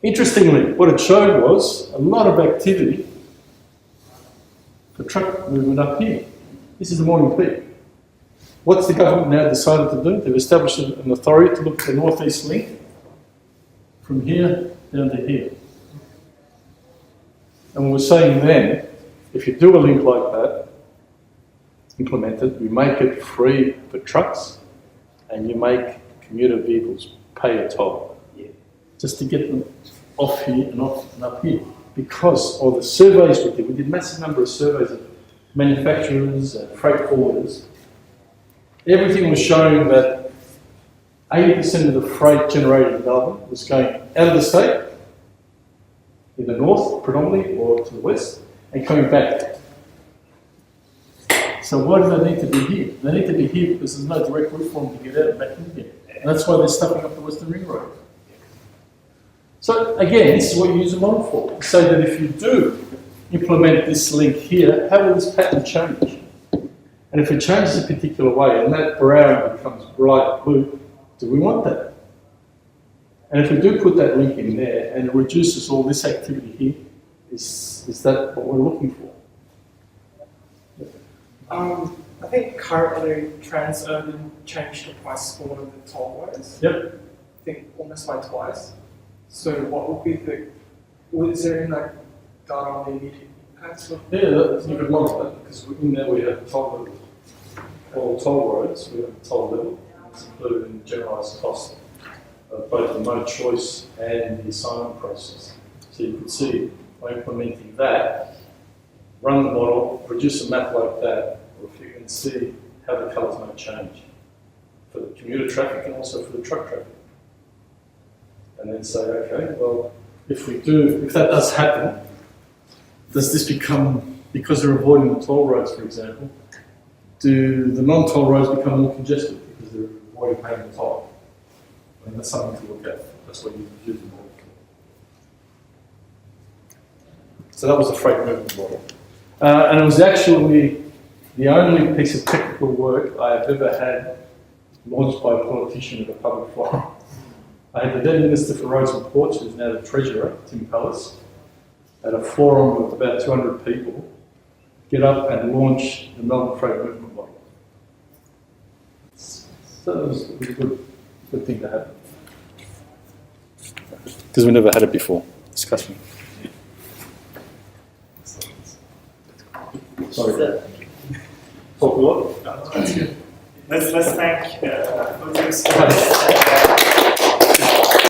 Interestingly, what it showed was a lot of activity for truck movement up here. This is the morning peak. What's the government now decided to do? They've established an authority to look at the northeast link from here down to here. And we were saying then, if you do a link like that, implement it, you make it free for trucks and you make commuter vehicles pay a toll. Just to get them off here and off and up here. Because all the surveys we did massive number of surveys of manufacturers and freight forwarders. Everything was showing that 80% of the freight generated in Melbourne was going out of the state, in the north predominantly, or to the west, and coming back. So why do they need to be here? They need to be here because there's no direct route for them to get out and back in again. And that's why they're stuffing up the Western Ring Road. So again, this is what you use a model for. So that if you do implement this link here, how will this pattern change? And if it changes a particular way and that brown becomes bright blue, do we want that? And if we do put that link in there and it reduces all this activity here, is that what we're looking for? I think currently Transurban changed the price for one of the tollways. Yep. I think almost by twice. So what would be is there any like data on the immediate impacts? Yeah, that's a good model, that, because in there we have toll level. All toll roads, we have a toll level. It's included in the generalised cost of both the mode choice and the assignment process. So you can see by implementing that, run the model, produce a map like that, or if you can see how the colours may change for the commuter traffic and also for the truck traffic. And then say, okay, well, if that does happen, does this become, because they're avoiding the toll roads, for example, do the non-toll roads become more congested because they're avoiding paying the toll? I mean, that's something to look at. That's what you use the model for. So that was the freight movement model. And it was actually the only piece of technical work I have ever had launched by a politician at a public forum. I had the then Minister for Roads and Ports, who's now the Treasurer, Tim Palace, at a forum of about 200 people, get up and launch the Melbourne Freight Movement Model. So it was a good thing to have. Because we never had it before, discussion. Sorry. Talk a lot? Let's thank Fotios.